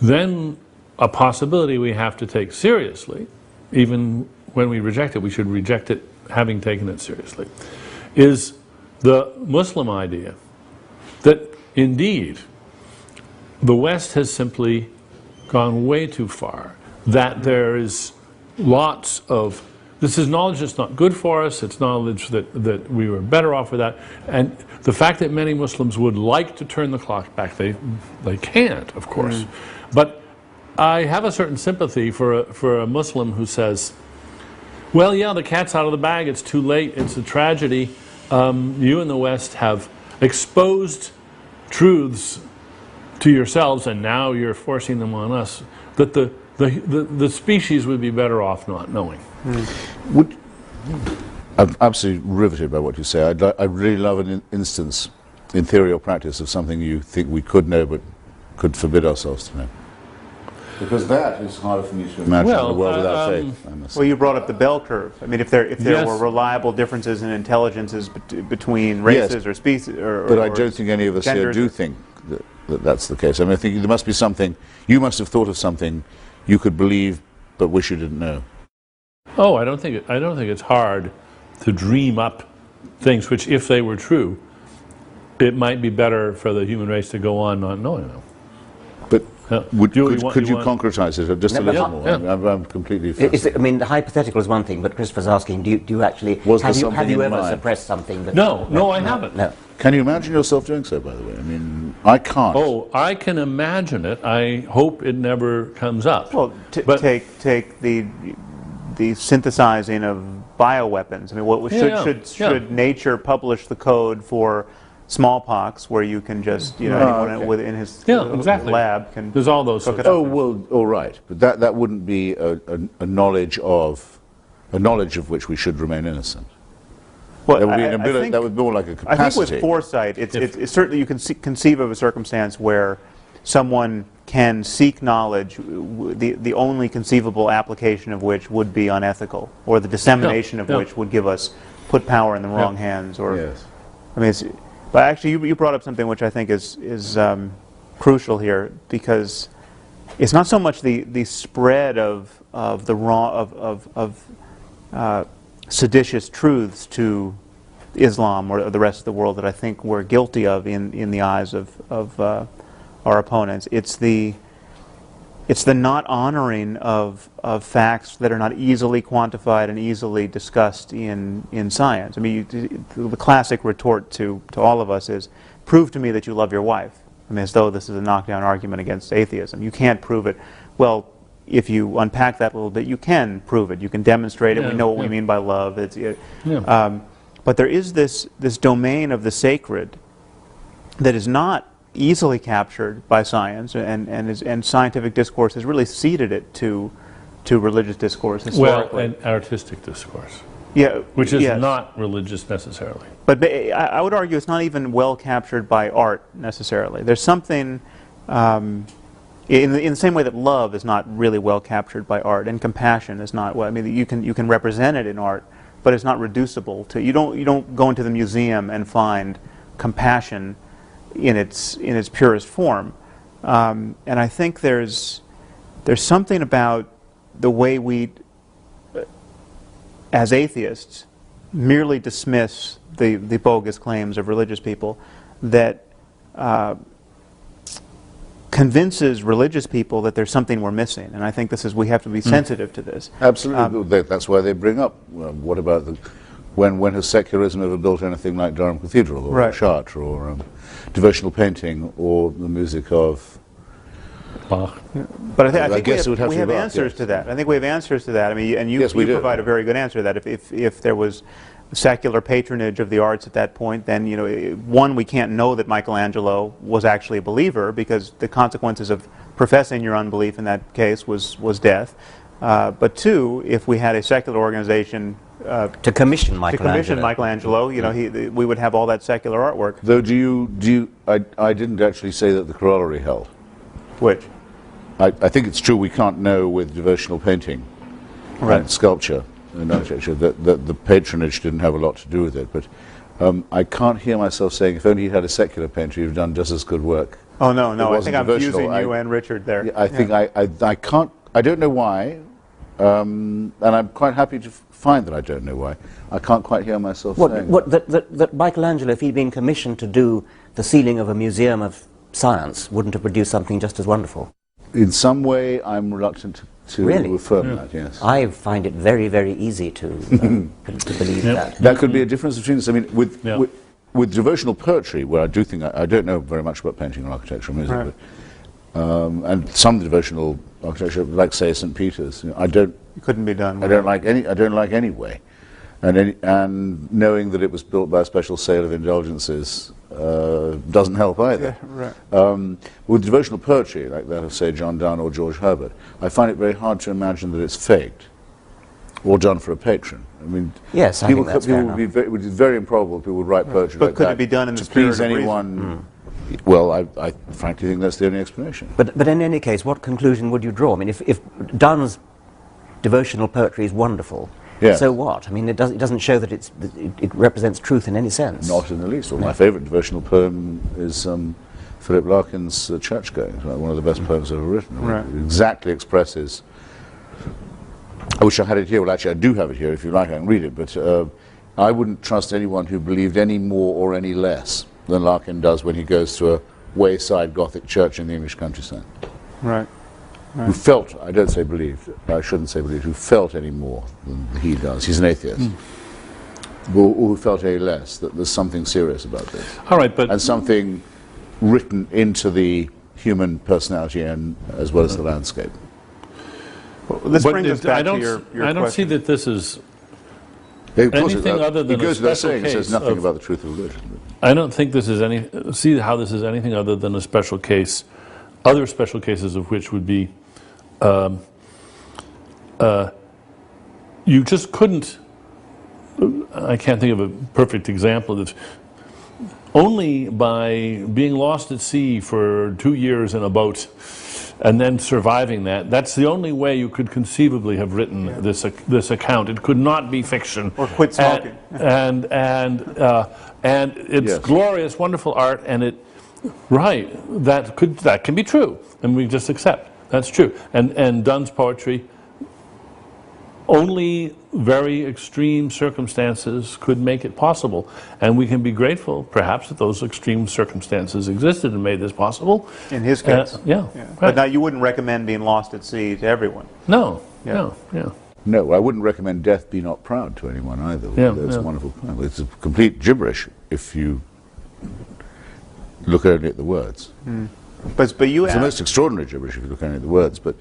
then a possibility we have to take seriously, even when we reject it, we should reject it having taken it seriously, is the Muslim idea that indeed the West has simply gone way too far, that there is lots of, this is knowledge that's not good for us, it's knowledge that we were better off with that, and the fact that many Muslims would like to turn the clock back, they can't, of course, but I have a certain sympathy for a Muslim who says, well, yeah, the cat's out of the bag, it's too late, it's a tragedy. You in the West have exposed truths to yourselves, and now you're forcing them on us, that the species would be better off not knowing. I'm absolutely riveted by what you say. I'd really love an instance, in theory or practice, of something you think we could know but could forbid ourselves to know. Because that is harder for me to imagine in a world without faith, I must say. Well, you brought up the bell curve. I mean, if there were reliable differences in intelligences between races or species, but I don't think any of us here do think that that's the case. I mean, I think there must be something. You must have thought of something you could believe, but wish you didn't know. Oh, I don't think it's hard to dream up things which, if they were true, it might be better for the human race to go on not knowing them. But could you concretize it just a little more? I'm completely fascinated. I mean, the hypothetical is one thing, but Christopher's asking, do you actually, have you ever suppressed something? No, I haven't. No. Can you imagine yourself doing so, by the way? I mean, I can't. Oh, I can imagine it. I hope it never comes up. Well, take the the synthesizing of bioweapons. I mean, should nature publish the code for smallpox, where you can just, anyone within his lab can. There's all those. Oh well, all right, but that wouldn't be a knowledge of which we should remain innocent. Well, there would be an ability. That would be more like a capacity. I think with foresight, it's certainly you can conceive of a circumstance where someone can seek knowledge, the only conceivable application of which would be unethical, or the dissemination of which would put power in the wrong hands. Or, yes. I mean, but actually, you brought up something which I think is crucial here, because it's not so much the spread of the seditious truths to Islam or the rest of the world that I think we're guilty of in the eyes of our opponents. It's the not honoring of facts that are not easily quantified and easily discussed in science. I mean, the classic retort to all of us is, prove to me that you love your wife. I mean, as though this is a knockdown argument against atheism. You can't prove it. Well, if you unpack that a little bit, you can prove it. You can demonstrate it. We know what we mean by love. But there is this domain of the sacred that is not easily captured by science, and scientific discourse has really ceded it to religious discourse historically. Well, and artistic discourse. Yeah, which is not religious necessarily. But I would argue it's not even well captured by art necessarily. There's something in the same way that love is not really well captured by art, and compassion is not. Well, I mean, you can represent it in art, but it's not reducible to. You don't go into the museum and find compassion in its purest form. And I think there's something about the way we, as atheists, merely dismiss the bogus claims of religious people that convinces religious people that there's something we're missing. And I think we have to be sensitive to this. Absolutely. That's why they bring up, what about when has secularism ever built anything like Durham Cathedral or Chartres or devotional painting or the music of Bach? But I think we have answers to that. I think we have answers to that. I mean, and you provide a very good answer to that. If there was secular patronage of the arts at that point, then one, we can't know that Michelangelo was actually a believer, because the consequences of professing your unbelief in that case was death. But two, if we had a secular organization to commission Michelangelo, we would have all that secular artwork. Though, I didn't actually say that the corollary held. Which? I think it's true we can't know with devotional painting and sculpture and architecture that the patronage didn't have a lot to do with it. But I can't hear myself saying, if only you had a secular painter, you'd done just as good work. Oh, no. I think I'm fusing you and Richard there. I think I can't, I don't know why, and I'm quite happy to find that I don't know why. I can't quite hear myself saying that Michelangelo, if he'd been commissioned to do the ceiling of a museum of science, wouldn't have produced something just as wonderful. In some way, I'm reluctant to affirm that, yes. I find it very, very easy to believe that. That could be a difference between us. I mean, with devotional poetry, where I do think, I don't know very much about painting or architecture or music, but, and some devotional architecture, like, say, St. Peter's, it couldn't be done. I don't like any way. And knowing that it was built by a special sale of indulgences doesn't help either. Yeah, right. With devotional poetry, like that of, say, John Donne or George Herbert, I find it very hard to imagine that it's faked or done for a patron. I mean, yes, I think that's fair enough. It would be very improbable people would write poetry like that. But could it be done in the spirit of anyone? Well, I frankly think that's the only explanation. But in any case, what conclusion would you draw? I mean, if Donne's devotional poetry is wonderful, so what? I mean, it doesn't show that it represents truth in any sense. Not in the least. Well, my favourite devotional poem is Philip Larkin's Churchgoing. It's one of the best poems ever written. It exactly expresses. I wish I had it here. Well, actually, I do have it here. If you like, I can read it. But I wouldn't trust anyone who believed any more or any less than Larkin does when he goes to a wayside Gothic church in the English countryside. Right. Who felt, I don't say believed, I shouldn't say believed, who felt any more than he does. He's an atheist. Or who felt any less, that there's something serious about this. All right, but... And something written into the human personality and as well as the landscape. Well, this brings us back to your I don't see question. that this is Of course anything other than it goes a without special saying, it says case nothing of- about the truth of religion. I don't think this is see how this is anything other than a special case. Other special cases of which would be, you just couldn't. I can't think of a perfect example of this. Only by being lost at sea for 2 years in a boat, and then surviving that's the only way you could conceivably have written this account. It could not be fiction. Or quit smoking. And it's Yes. glorious, wonderful art, and that can be true, and we just accept that's true. And Donne's poetry, only very extreme circumstances could make it possible, and we can be grateful, perhaps, that those extreme circumstances existed and made this possible. In his case. Yeah. But Right. now you wouldn't recommend being lost at sea to everyone. No. Yeah. No. Yeah. No, I wouldn't recommend Death Be Not Proud to anyone either. Yeah, That's yeah. a wonderful poem. It's a complete gibberish if you look only at the words. But you It's the asked, most extraordinary gibberish if you look only at the words, but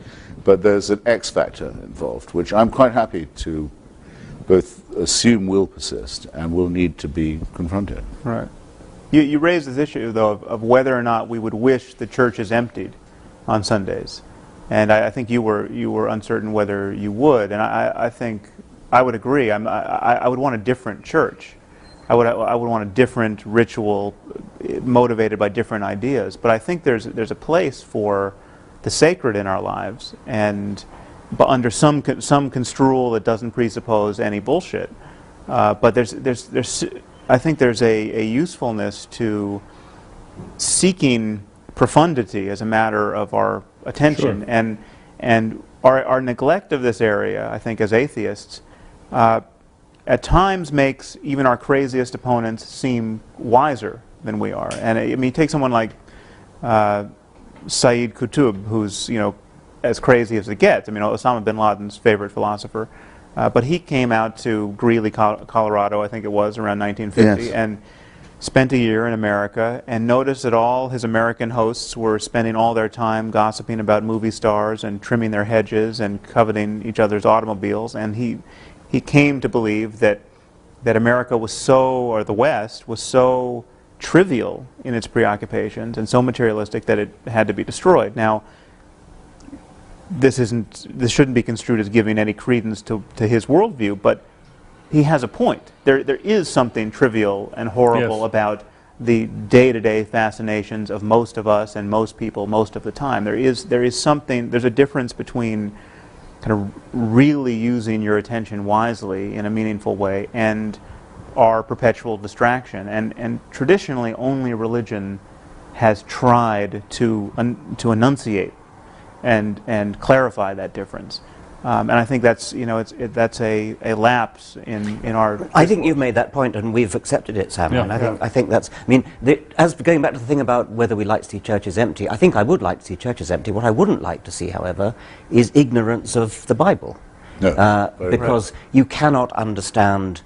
there's an X factor involved, which I'm quite happy to both assume will persist and will need to be confronted. right. You raised this issue, though, of whether or not we would wish the churches emptied on Sundays. And I think you were uncertain whether you would, and I think I would agree. I would want a different church. I would want a different ritual, motivated by different ideas. But I think there's a place for the sacred in our lives, but under some construal that doesn't presuppose any bullshit. But I think there's a usefulness to seeking profundity as a matter of our attention, Sure. and our neglect of this area, I think, as atheists, at times makes even our craziest opponents seem wiser than we are. And I mean, take someone like Sayyid Qutb, who's as crazy as it gets. I mean, Osama bin Laden's favorite philosopher, but he came out to Greeley, Colorado, I think it was around 1950, Yes. and spent a year in America, and noticed that all his American hosts were spending all their time gossiping about movie stars and trimming their hedges and coveting each other's automobiles, and he came to believe that America was or the West was so trivial in its preoccupations and so materialistic that it had to be destroyed. Now, this shouldn't be construed as giving any credence to his worldview, but he has a point. There is something trivial and horrible Yes. about the day-to-day fascinations of most of us and most people most of the time. There's a difference between kind of really using your attention wisely in a meaningful way and our perpetual distraction. And traditionally, only religion has tried to enunciate and clarify that difference. And I think that's that's a lapse in our. I think you've made that point, and we've accepted it, Sam. Yeah. And I think that's. I mean, as going back to the thing about whether we like to see churches empty, I think I would like to see churches empty. What I wouldn't like to see, however, is ignorance of the Bible, No, because you cannot understand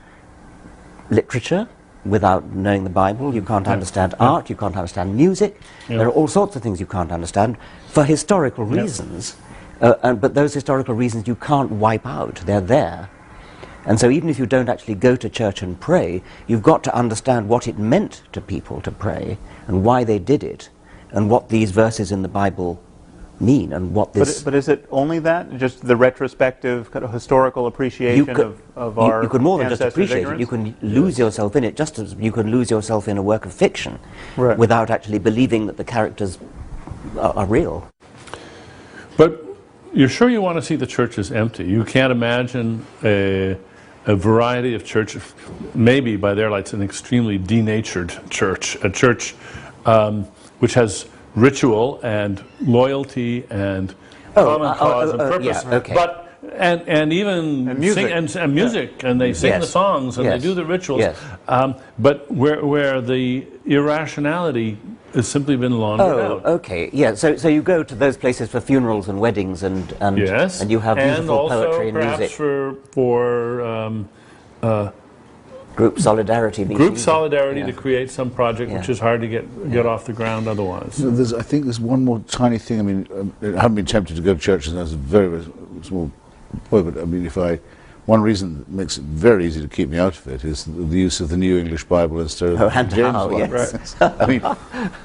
literature without knowing the Bible. You can't understand art. You can't understand music. Yeah. There are all sorts of things you can't understand for historical reasons. But those historical reasons you can't wipe out. They're there. And so even if you don't actually go to church and pray, you've got to understand what it meant to people to pray and why they did it and what these verses in the Bible mean and what this... But is it only that? Just the retrospective kind of historical appreciation of our you could more than just ancestors' appreciate ignorance? it. You can lose yourself in it, just as you can lose yourself in a work of fiction Right. without actually believing that the characters are real. But you're sure you want to see the churches empty? You can't imagine a variety of churches, maybe by their lights an extremely denatured church, a church which has ritual and loyalty and common cause and purpose, yeah, okay. but and even And music. and music, and they sing Yes. the songs and Yes. they do the rituals, Yes. but where the irrationality has simply been laundered out. Okay, yeah. So you go to those places for funerals and weddings and Yes, and you have and beautiful also poetry and perhaps music. for Group solidarity meetings. group solidarity Yeah. to create some project which Yeah. is hard to get off the ground otherwise. I think there's one more tiny thing. I mean, I haven't been tempted to go to churches, and that's very, very small point, but I mean, one reason that makes it very easy to keep me out of it is the use of the New English Bible instead of the James one. Yes. I mean,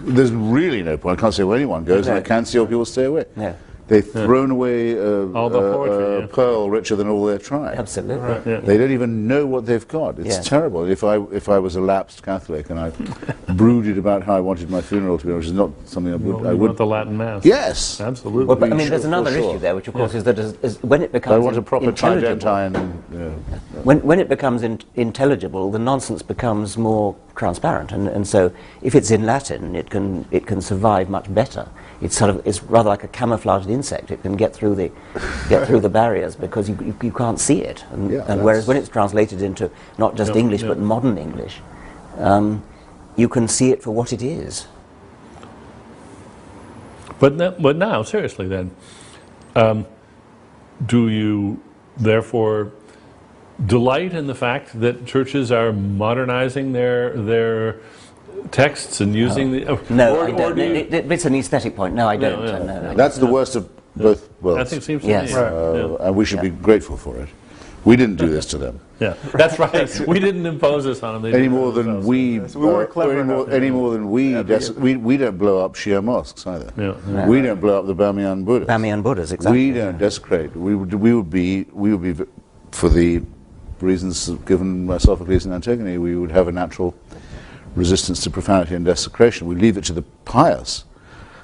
there's really no point. I can't say where anyone goes, and I can see how people stay away. No. They've thrown away all the poetry, a pearl richer than all their tribe. Absolutely. Right, yeah. They don't even know what they've got. It's terrible. If I was a lapsed Catholic and I brooded about how I wanted my funeral to be, which is not something I would. Want the Latin Mass. Yes, absolutely. Well, but, I mean, there's another issue there, which of course is that when it becomes I want a proper intelligible, tridentine. when it becomes intelligible, the nonsense becomes more transparent, and so if it's in Latin, it can survive much better. It's rather like a camouflaged insect. It can get through the barriers because you can't see it. And whereas when it's translated into not just English but modern English, you can see it for what it is. But now, seriously, then, do you therefore delight in the fact that churches are modernizing their texts and using the... No, I don't. It's an aesthetic point. No, I don't. No. That's the worst of both worlds. I think it seems to Yes. me. Right. And we should be grateful for it. We didn't do this to them. Yeah, that's right. We didn't impose this on them. Any more than we... we weren't clever enough. Any more than we don't blow up Shia mosques either. Yeah. We don't blow up the Bamiyan Buddhas. Bamiyan Buddhas, exactly. We don't desecrate. We would be, for the reasons given by Sophocles and Antigone, we would have a natural resistance to profanity and desecration. We leave it to the pious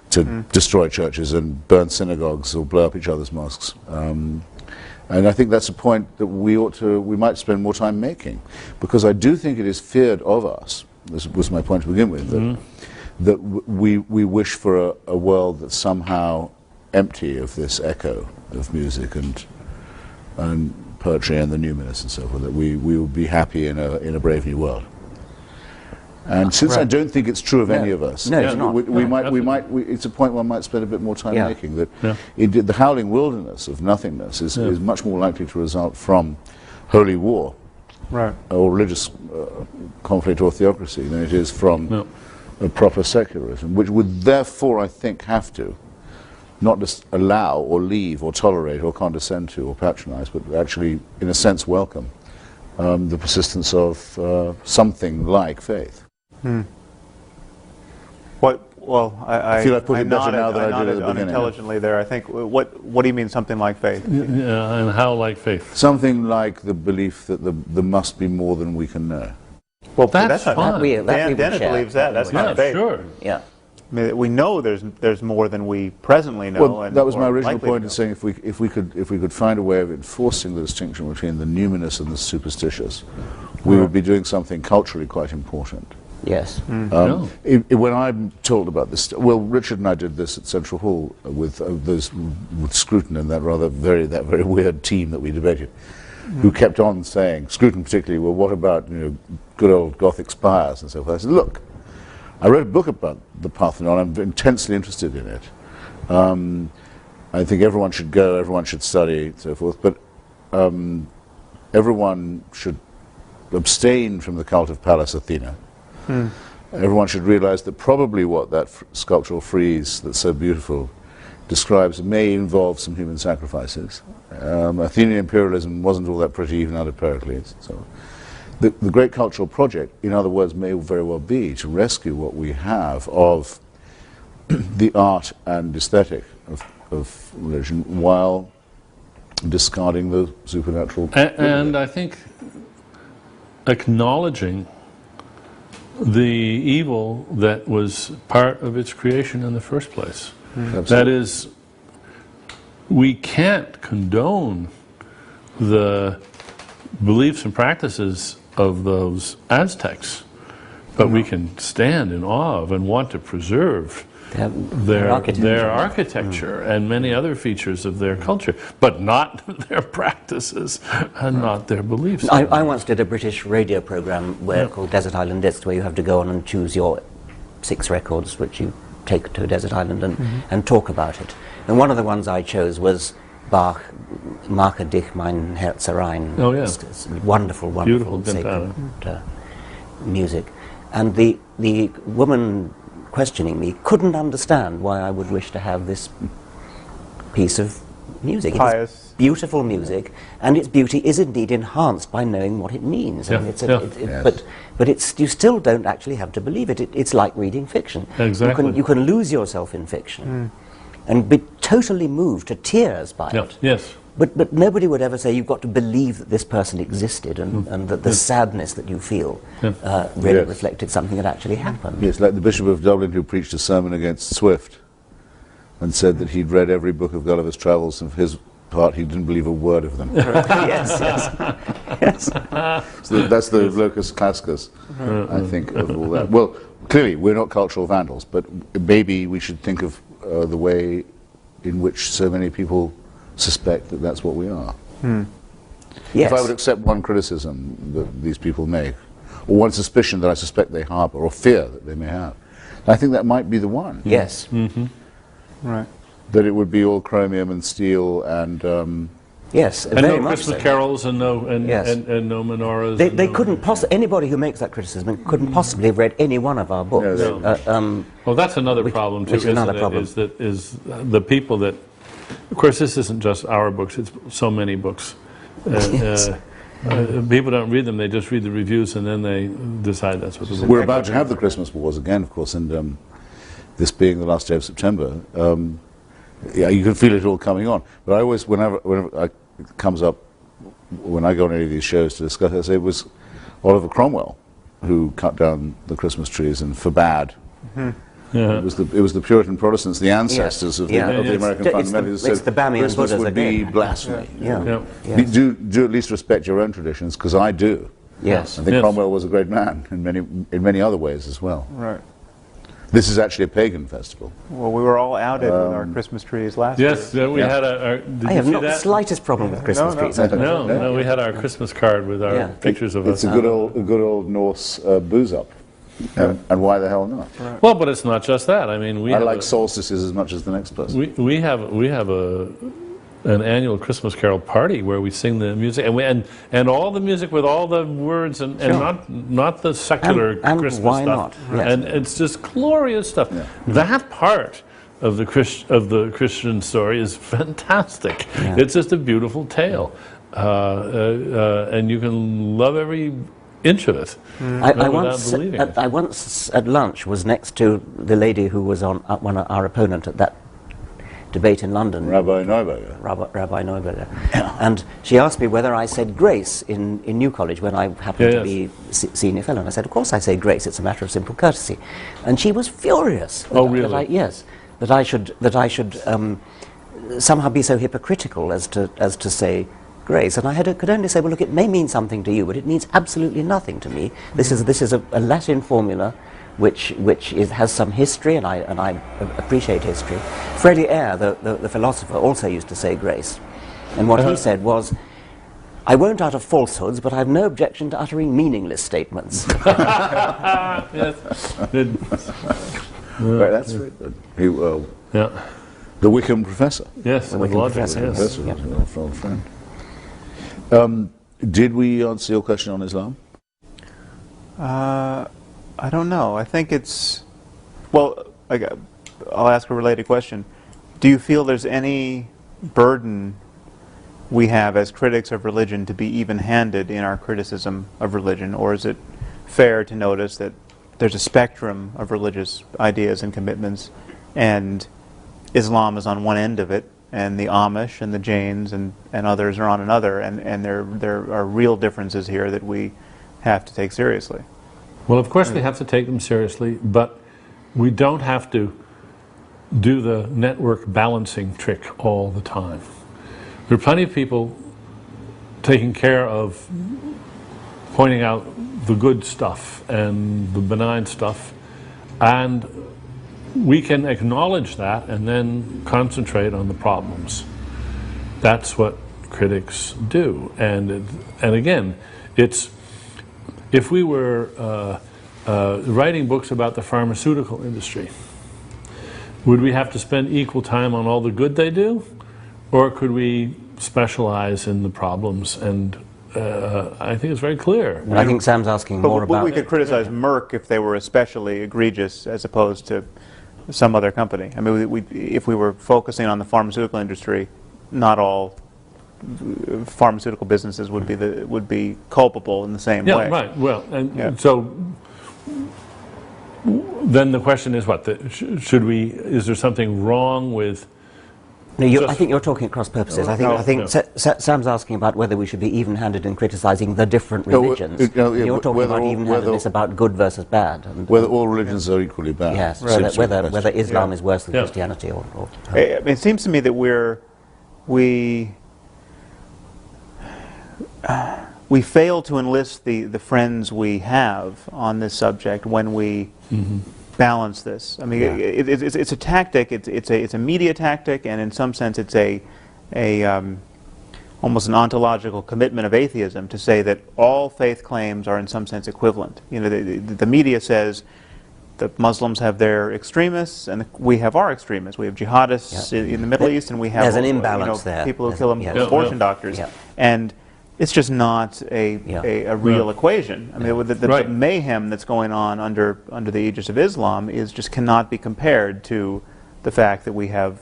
to destroy churches and burn synagogues or blow up each other's mosques. And I think that's a point that we might spend more time making, because I do think it is feared of us. This was my point to begin with, that we wish for a world that's somehow empty of this echo of music and poetry and the numinous and so forth. That we will be happy in a brave new world. And since I don't think it's true of any of us, it's not. It's a point one might spend a bit more time making. That the howling wilderness of nothingness is much more likely to result from holy war, or religious conflict or theocracy, than it is from a proper secularism, which would therefore, I think, have to not just allow or leave or tolerate or condescend to or patronize, but actually, in a sense, welcome the persistence of something like faith. I feel I've put it better now than I did at the beginning. Unintelligently there. I think. What do you mean something like faith? Yeah, and how like faith? Something like the belief that there must be more than we can know. Well, that's fine. Dennett believes that. That's not faith. Sure. Yeah. I mean, we know there's more than we presently know. Well, that was my original point in saying if we could find a way of enforcing the distinction between the numinous and the superstitious, we would be doing something culturally quite important. Yes. When I'm told about this, well, Richard and I did this at Central Hall with Scruton and that very weird team that we debated, who kept on saying, Scruton particularly, well, what about good old Gothic spires and so forth. I said, look, I wrote a book about the Parthenon. I'm intensely interested in it. I think everyone should go, everyone should study, and so forth. But everyone should abstain from the cult of Pallas Athena. Everyone should realize that probably what that sculptural frieze that's so beautiful describes may involve some human sacrifices. Athenian imperialism wasn't all that pretty even under Pericles. So the great cultural project, in other words, may very well be to rescue what we have of the art and aesthetic of religion while discarding the supernatural. And I think acknowledging the evil that was part of its creation in the first place. That is, we can't condone the beliefs and practices of those Aztecs, but we can stand in awe of and want to preserve their architecture and many other features of their culture, but not their practices and not their beliefs. I once did a British radio program called Desert Island Discs, where you have to go on and choose your 6 records which you take to a desert island and talk about it. And one of the ones I chose was Bach, Mache dich mein Herz rein. Oh, yeah. It's wonderful, Beautiful sacred music. And the woman questioning me couldn't understand why I would wish to have this piece of music. Pious beautiful music, and its beauty is indeed enhanced by knowing what it means. I mean, Yes. but you still don't actually have to believe it. It's like reading fiction. Exactly. You can lose yourself in fiction and be totally moved to tears by it. Yes. But nobody would ever say you've got to believe that this person existed and that the sadness that you feel really Yes. reflected something that actually happened. Yes, like the Bishop of Dublin who preached a sermon against Swift and said that he'd read every book of Gulliver's Travels, and for his part he didn't believe a word of them. Yes, yes. So that's the locus classicus, I think, of all that. Well, clearly we're not cultural vandals, but maybe we should think of the way in which so many people suspect that that's what we are. Yes. If I would accept one criticism that these people make, or one suspicion that I suspect they harbour, or fear that they may have, I think that might be the one. Yes. Right. That it would be all chromium and steel and... Yes, And very no much Christmas so. carols and no Yes. and no menorahs. They and no- couldn't possibly, anybody who makes that criticism couldn't possibly have read any one of our books. No. Well, that's another problem too, which is isn't another it? problem. Is the people that, of course, this isn't just our books; it's so many books. Yes. People don't read them; they just read the reviews and then they decide that's what the book. We're about to have the Christmas Wars again, of course, and this being the last day of September, yeah, you can feel it all coming on. But I always, whenever it comes up, when I go on any of these shows to discuss it, I say it was Oliver Cromwell who cut down the Christmas trees and forbade. Yeah. It was the Puritan Protestants, the ancestors of the Yes. American It's the- fundamentalists, who it's said the Bamian Christmas Buddhas would be again. blasphemy. Yeah. Yeah. Yes. Do at least respect your own traditions, because I do. Yes. I think Yes. Cromwell was a great man in many other ways as well. Right. This is actually a pagan festival. Well, we were all outed with our Christmas trees last year. Yes, we Yeah. had our. Did I you have see not the that? slightest problem with Christmas No, trees. no. No, we had our Christmas card with our Yeah. pictures of It's us. a good old Norse booze up, and why the hell not? Well, but it's not just that. I mean, we I have like solstices as much as the next person. we have an annual Christmas Carol party where we sing the music and all the music with all the words and not the secular And Christmas why stuff. not? Yes. And it's just glorious stuff. That part of the Christian story is fantastic. Yeah. It's just a beautiful tale, and you can love every inch of it. I without once at lunch was next to the lady who was our opponent at that debate in London, Rabbi Neuberger. Rabbi Neuberger, and she asked me whether I said grace in New College when I happened to be senior fellow, and I said, of course I say grace, it's a matter of simple courtesy. And she was furious. Oh, really? That I should somehow be so hypocritical as to say grace. And I could only say, well, look, it may mean something to you, but it means absolutely nothing to me. This is a Latin formula which has some history, and I appreciate history. Freddie Eyre, the philosopher, also used to say grace. And what he said was, I won't utter falsehoods, but I have no objection to uttering meaningless statements. Yes. Right, that's very good. Yeah. The Wickham professor. Yes. The Wickham logical, professor, yes. Professor, Yeah. was an old friend. Did we answer your question on Islam? I don't know. I think it's... Well, I'll ask a related question. Do you feel there's any burden we have as critics of religion to be even-handed in our criticism of religion, or is it fair to notice that there's a spectrum of religious ideas and commitments, and Islam is on one end of it, and the Amish and the Jains and others are on another, and there are real differences here that we have to take seriously? Well, of course we have to take them seriously, but we don't have to do the network balancing trick all the time. There are plenty of people taking care of pointing out the good stuff and the benign stuff, and we can acknowledge that and then concentrate on the problems. That's what critics do. And again, it's... If we were writing books about the pharmaceutical industry, would we have to spend equal time on all the good they do? Or could we specialize in the problems? And I think it's very clear. I think Sam's asking more But about... we could criticize Merck if they were especially egregious as opposed to some other company. I mean, if we were focusing on the pharmaceutical industry, not all pharmaceutical businesses would be culpable in the same way. Yeah, right. Well, and so then the question is what? Is there something wrong with... No, I think you're talking at cross purposes. I think Sam's asking about whether we should be even-handed in criticising the different religions. You're talking about even-handedness about good versus bad. And, whether all religions are equally bad. Yes, whether Islam is worse than Christianity or it seems to me that we fail to enlist the friends we have on this subject when we balance this. I mean, it's a tactic. It's a media tactic, and in some sense, it's almost an ontological commitment of atheism to say that all faith claims are in some sense equivalent. You know, the media says the Muslims have their extremists, and we have our extremists. We have jihadists in the Middle East, and we have there's an imbalance there. People who kill abortion doctors, and it's just not a real equation. I mean, the mayhem that's going on under the aegis of Islam just cannot be compared to the fact that we have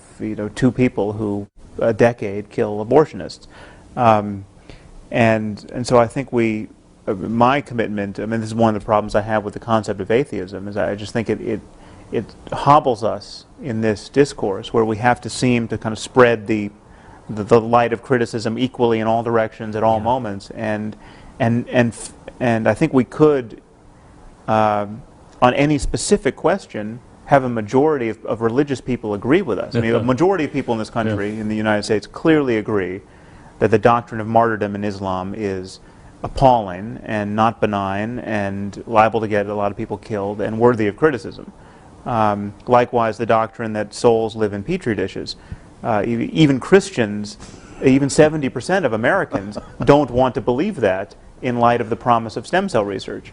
two people who a decade kill abortionists, and so I think my commitment. I mean, this is one of the problems I have with the concept of atheism. Is I just think it hobbles us in this discourse where we have to seem to kind of spread the light of criticism equally in all directions at all moments, and I think we could, on any specific question, have a majority of religious people agree with us. I mean, a majority of people in this country, in the United States, clearly agree that the doctrine of martyrdom in Islam is appalling and not benign and liable to get a lot of people killed and worthy of criticism. Likewise, the doctrine that souls live in petri dishes. Even Christians, even 70% of Americans don't want to believe that in light of the promise of stem cell research.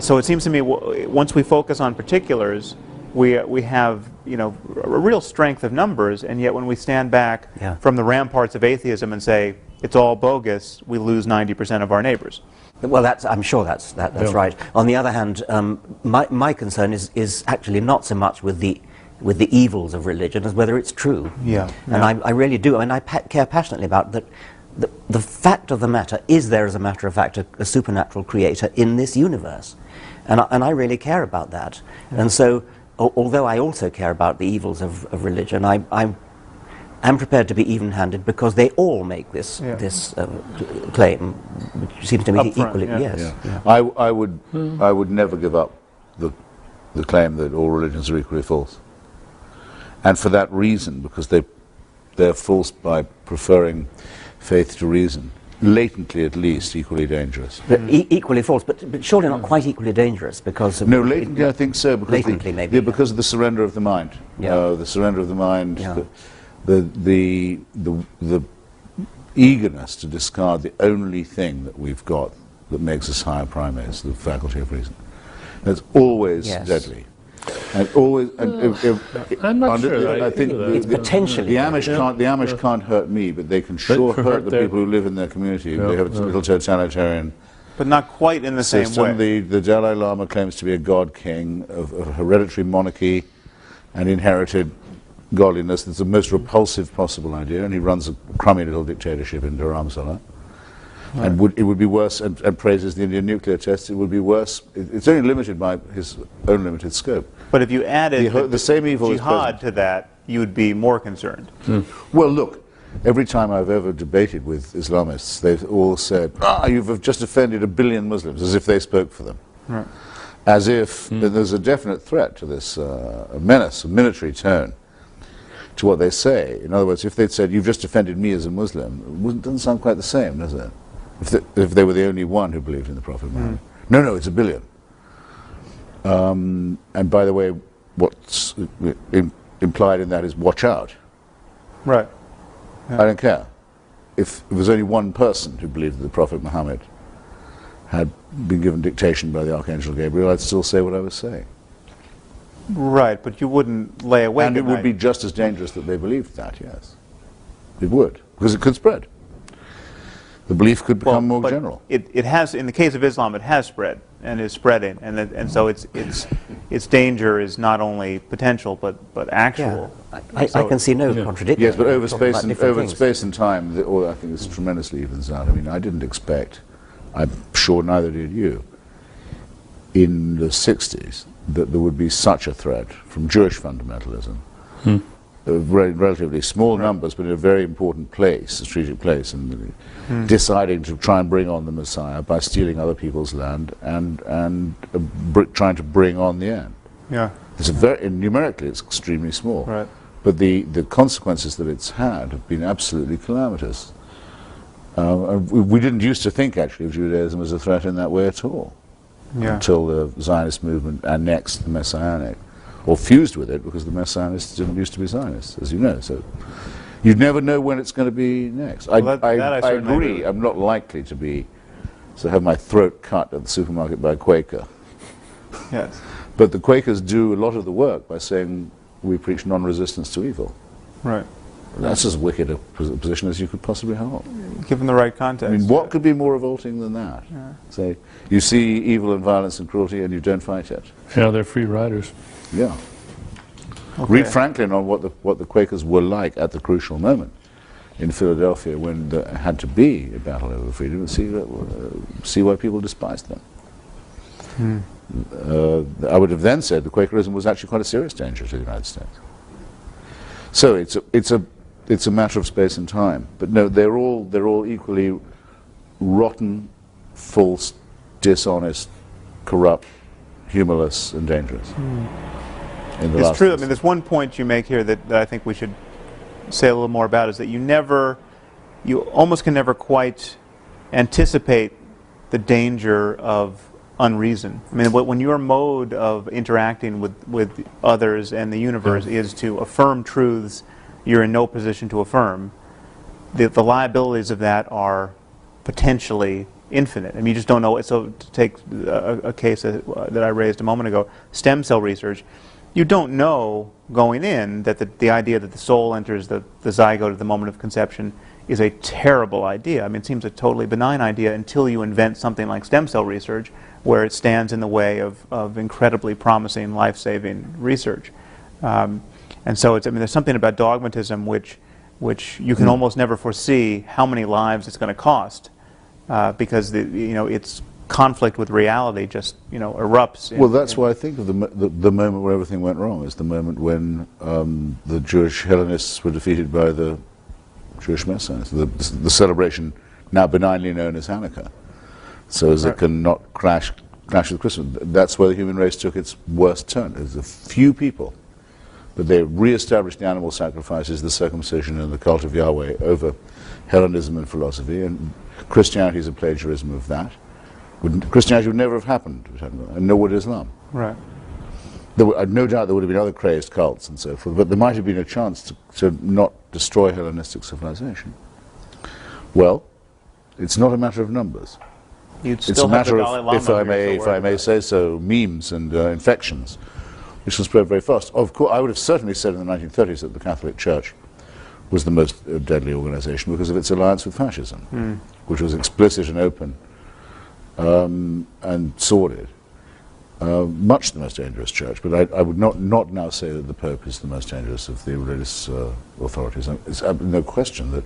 So it seems to me once we focus on particulars, we have a real strength of numbers, and yet when we stand back from the ramparts of atheism and say it's all bogus, we lose 90% of our neighbors. Well, I'm sure that's right. On the other hand, my concern is actually not so much with the evils of religion as whether it's true. And I really do. I mean, I care passionately about that. The fact of the matter is there, as a matter of fact, a supernatural creator in this universe, and I really care about that. And so, although I also care about the evils of religion, I'm prepared to be even-handed because they all make this claim, which seems to me equally. I would never give up the claim that all religions are equally false. And for that reason, because they're false by preferring faith to reason, latently at least equally dangerous. But equally false, but surely not quite equally dangerous because of... No, latently I think so, because latently maybe. Because of the surrender of the mind. The surrender of the mind, the eagerness to discard the only thing that we've got that makes us higher primates, the faculty of reason. That's always deadly. And always, I'm not sure. I think it's potentially the Amish can't hurt me, but they can sure hurt the people who live in their community. They have a little totalitarian, but not quite in the same way. The Dalai Lama claims to be a god king of a hereditary monarchy and inherited godliness. That's the most repulsive possible idea, and he runs a crummy little dictatorship in Dharamsala. Right. And it would be worse, and praises the Indian nuclear tests, it would be worse. It's only limited by his own limited scope. But if you added the same evil jihad to that, you would be more concerned. Well, look, every time I've ever debated with Islamists, they've all said, you've just offended 1 billion Muslims, as if they spoke for them. Right. As if there's a definite threat to this, a menace, a military tone to what they say. In other words, if they'd said, you've just offended me as a Muslim, it doesn't sound quite the same, does it? If they were the only one who believed in the Prophet Muhammad. No, it's 1 billion. And by the way, what's implied in that is watch out. Right. I don't care. If it was only one person who believed that the Prophet Muhammad had been given dictation by the Archangel Gabriel, I'd still say what I was saying. Right, but you wouldn't lay awake And it would be just as dangerous that they believed that, yes. It would, because it could spread. The belief could become more but general. It has, in the case of Islam, it has spread and is spreading, and so its danger is not only potential but actual. I can see no contradiction. Yes, but over Talking space and time, I think this tremendously evens out. I mean, I didn't expect, I'm sure neither did you, in the 60s that there would be such a threat from Jewish fundamentalism. Relatively small numbers, but in a very important place, a strategic place, and deciding to try and bring on the Messiah by stealing other people's land and trying to bring on the end. Yeah. It's numerically, it's extremely small. Right. But the consequences that it's had have been absolutely calamitous. We didn't used to think, actually, of Judaism as a threat in that way at all, until the Zionist movement annexed the Messianic, or fused with it, because the Messianists didn't used to be Zionists, as you know. So you never know when it's going to be next. I agree. I'm not likely to have my throat cut at the supermarket by a Quaker. Yes. But the Quakers do a lot of the work by saying we preach non-resistance to evil. Right. That's as wicked a position as you could possibly hold. Given the right context. I mean, what could be more revolting than that? Yeah. Say, you see evil and violence and cruelty and you don't fight it. Yeah, they're free riders. Yeah. Okay. Read Franklin on what the Quakers were like at the crucial moment in Philadelphia when there had to be a battle over freedom, and see why people despised them. I would have then said the Quakerism was actually quite a serious danger to the United States. So it's a matter of space and time. But no, they're all equally rotten, false, dishonest, corrupt, humorless, and dangerous. It's true. I mean, there's one point you make here that I think we should say a little more about, is that you almost can never quite anticipate the danger of unreason. I mean, when your mode of interacting with others and the universe is to affirm truths you're in no position to affirm, the liabilities of that are potentially infinite. I mean, you just don't know. So to take a case that I raised a moment ago, stem cell research, you don't know going in that the idea that the soul enters the zygote at the moment of conception is a terrible idea. I mean, it seems a totally benign idea until you invent something like stem cell research, where it stands in the way of incredibly promising, life-saving research. And so there's something about dogmatism which you can almost never foresee how many lives it's going to cost, because its conflict with reality just erupts. Well, that's why I think of the moment where everything went wrong is the moment when the Jewish Hellenists were defeated by the Jewish Messianists, the celebration now benignly known as Hanukkah, so as it can not clash with Christmas. That's where the human race took its worst turn. There's a few people, but they re-established the animal sacrifices, the circumcision, and the cult of Yahweh over Hellenism and philosophy, and Christianity is a plagiarism of that. Christianity would never have happened, and nor would Islam. Right. No doubt there would have been other crazed cults and so forth, but there might have been a chance to not destroy Hellenistic civilization. Well, it's not a matter of numbers. It's a matter of, if I may say so, memes and infections, which will spread very fast. Of course, I would have certainly said in the 1930s that the Catholic Church was the most deadly organization because of its alliance with fascism, which was explicit and open and sordid. Much the most dangerous church, but I would not now say that the Pope is the most dangerous of the religious authorities. It's no question that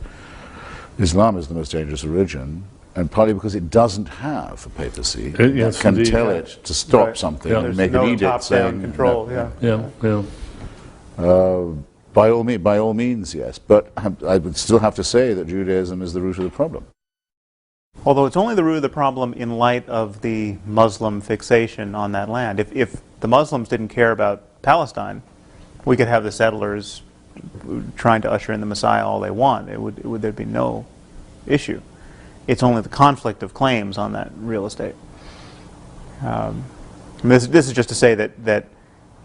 Islam is the most dangerous religion, and partly because it doesn't have a papacy that can tell it to stop something and make an edict saying control. By all means, yes. But I would still have to say that Judaism is the root of the problem. Although it's only the root of the problem in light of the Muslim fixation on that land. If the Muslims didn't care about Palestine, we could have the settlers trying to usher in the Messiah all they want. There'd be no issue. It's only the conflict of claims on that real estate. This is just to say that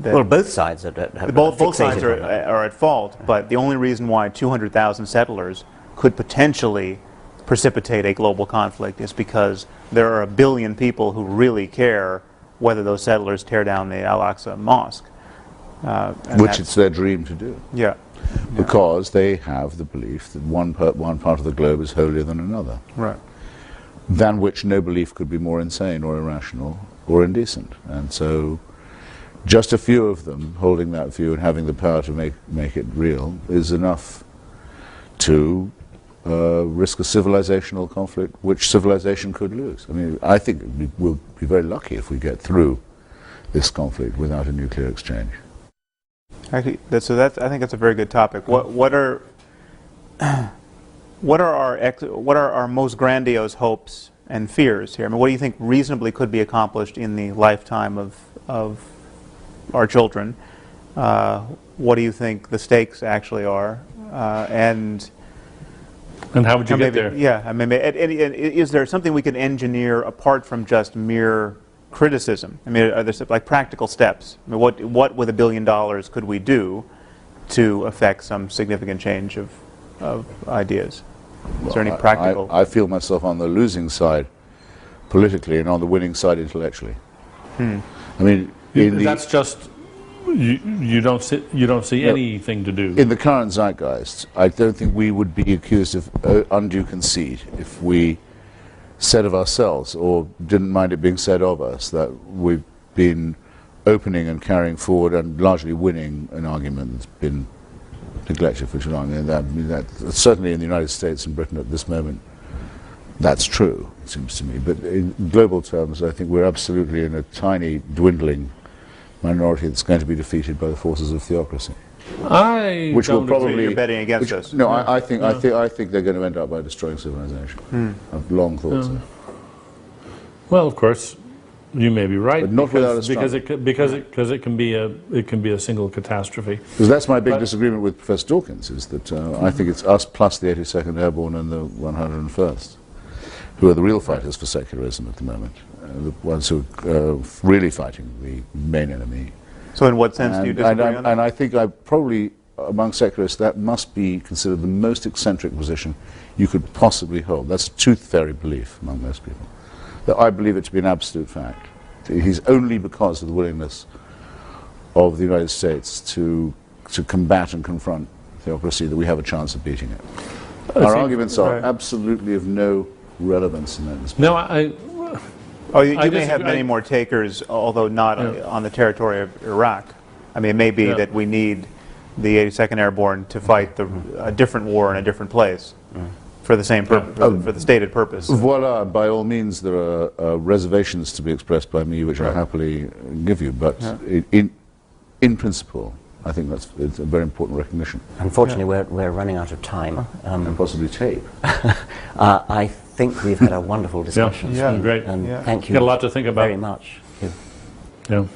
well, both sides both sides are at fault, but the only reason why 200,000 settlers could potentially precipitate a global conflict is because there are 1 billion people who really care whether those settlers tear down the Al-Aqsa Mosque. Which it's their dream to do. Yeah. Because they have the belief that one part of the globe is holier than another. Right. Than which no belief could be more insane or irrational or indecent. And so just a few of them holding that view and having the power to make it real is enough to risk a civilizational conflict which civilization could lose. I mean, I think we'll be very lucky if we get through this conflict without a nuclear exchange. Actually, I think that's a very good topic. What are our most grandiose hopes and fears here? I mean, what do you think reasonably could be accomplished in the lifetime of our children? What do you think the stakes actually are? And how would you get there? Yeah, I mean, is there something we can engineer apart from just mere criticism? I mean, are there like practical steps? I mean, what with $1 billion could we do to affect some significant change of ideas? Is there any practical? I feel myself on the losing side politically and on the winning side intellectually. I mean, that's just you don't see anything to do. In the current zeitgeist, I don't think we would be accused of undue conceit if we said of ourselves, or didn't mind it being said of us, that we've been opening and carrying forward and largely winning an argument that's been neglected for too long. And that certainly in the United States and Britain at this moment, that's true, it seems to me. But in global terms, I think we're absolutely in a tiny, dwindling minority that's going to be defeated by the forces of theocracy. Which will probably you're betting against us. No, I think they're going to end up by destroying civilization. I've long thought so. Well, of course, you may be right, but not without a because it can be a single catastrophe. Because that's my big disagreement with Professor Dawkins, is that I think it's us plus the 82nd Airborne and the 101st who are the real fighters for secularism at the moment, the ones who are really fighting the main enemy. So in what sense do you disagree on that? And I think probably among secularists that must be considered the most eccentric position you could possibly hold. That's a tooth fairy belief among most people. That I believe it to be an absolute fact. It is only because of the willingness of the United States to combat and confront theocracy that we have a chance of beating it. Our arguments are absolutely of no relevance in that respect. No, you may have many more takers, although not on the territory of Iraq. I mean, it may be that we need the 82nd Airborne to fight a different war in a different place for the same purpose, for the stated purpose. Voila, by all means, there are reservations to be expressed by me, which I happily give you. But in principle, I think it's a very important recognition. Unfortunately, we're running out of time. And possibly tape. I think we've had a wonderful discussion. Yeah, great. And thank you Got a lot to think about. very much. Yeah.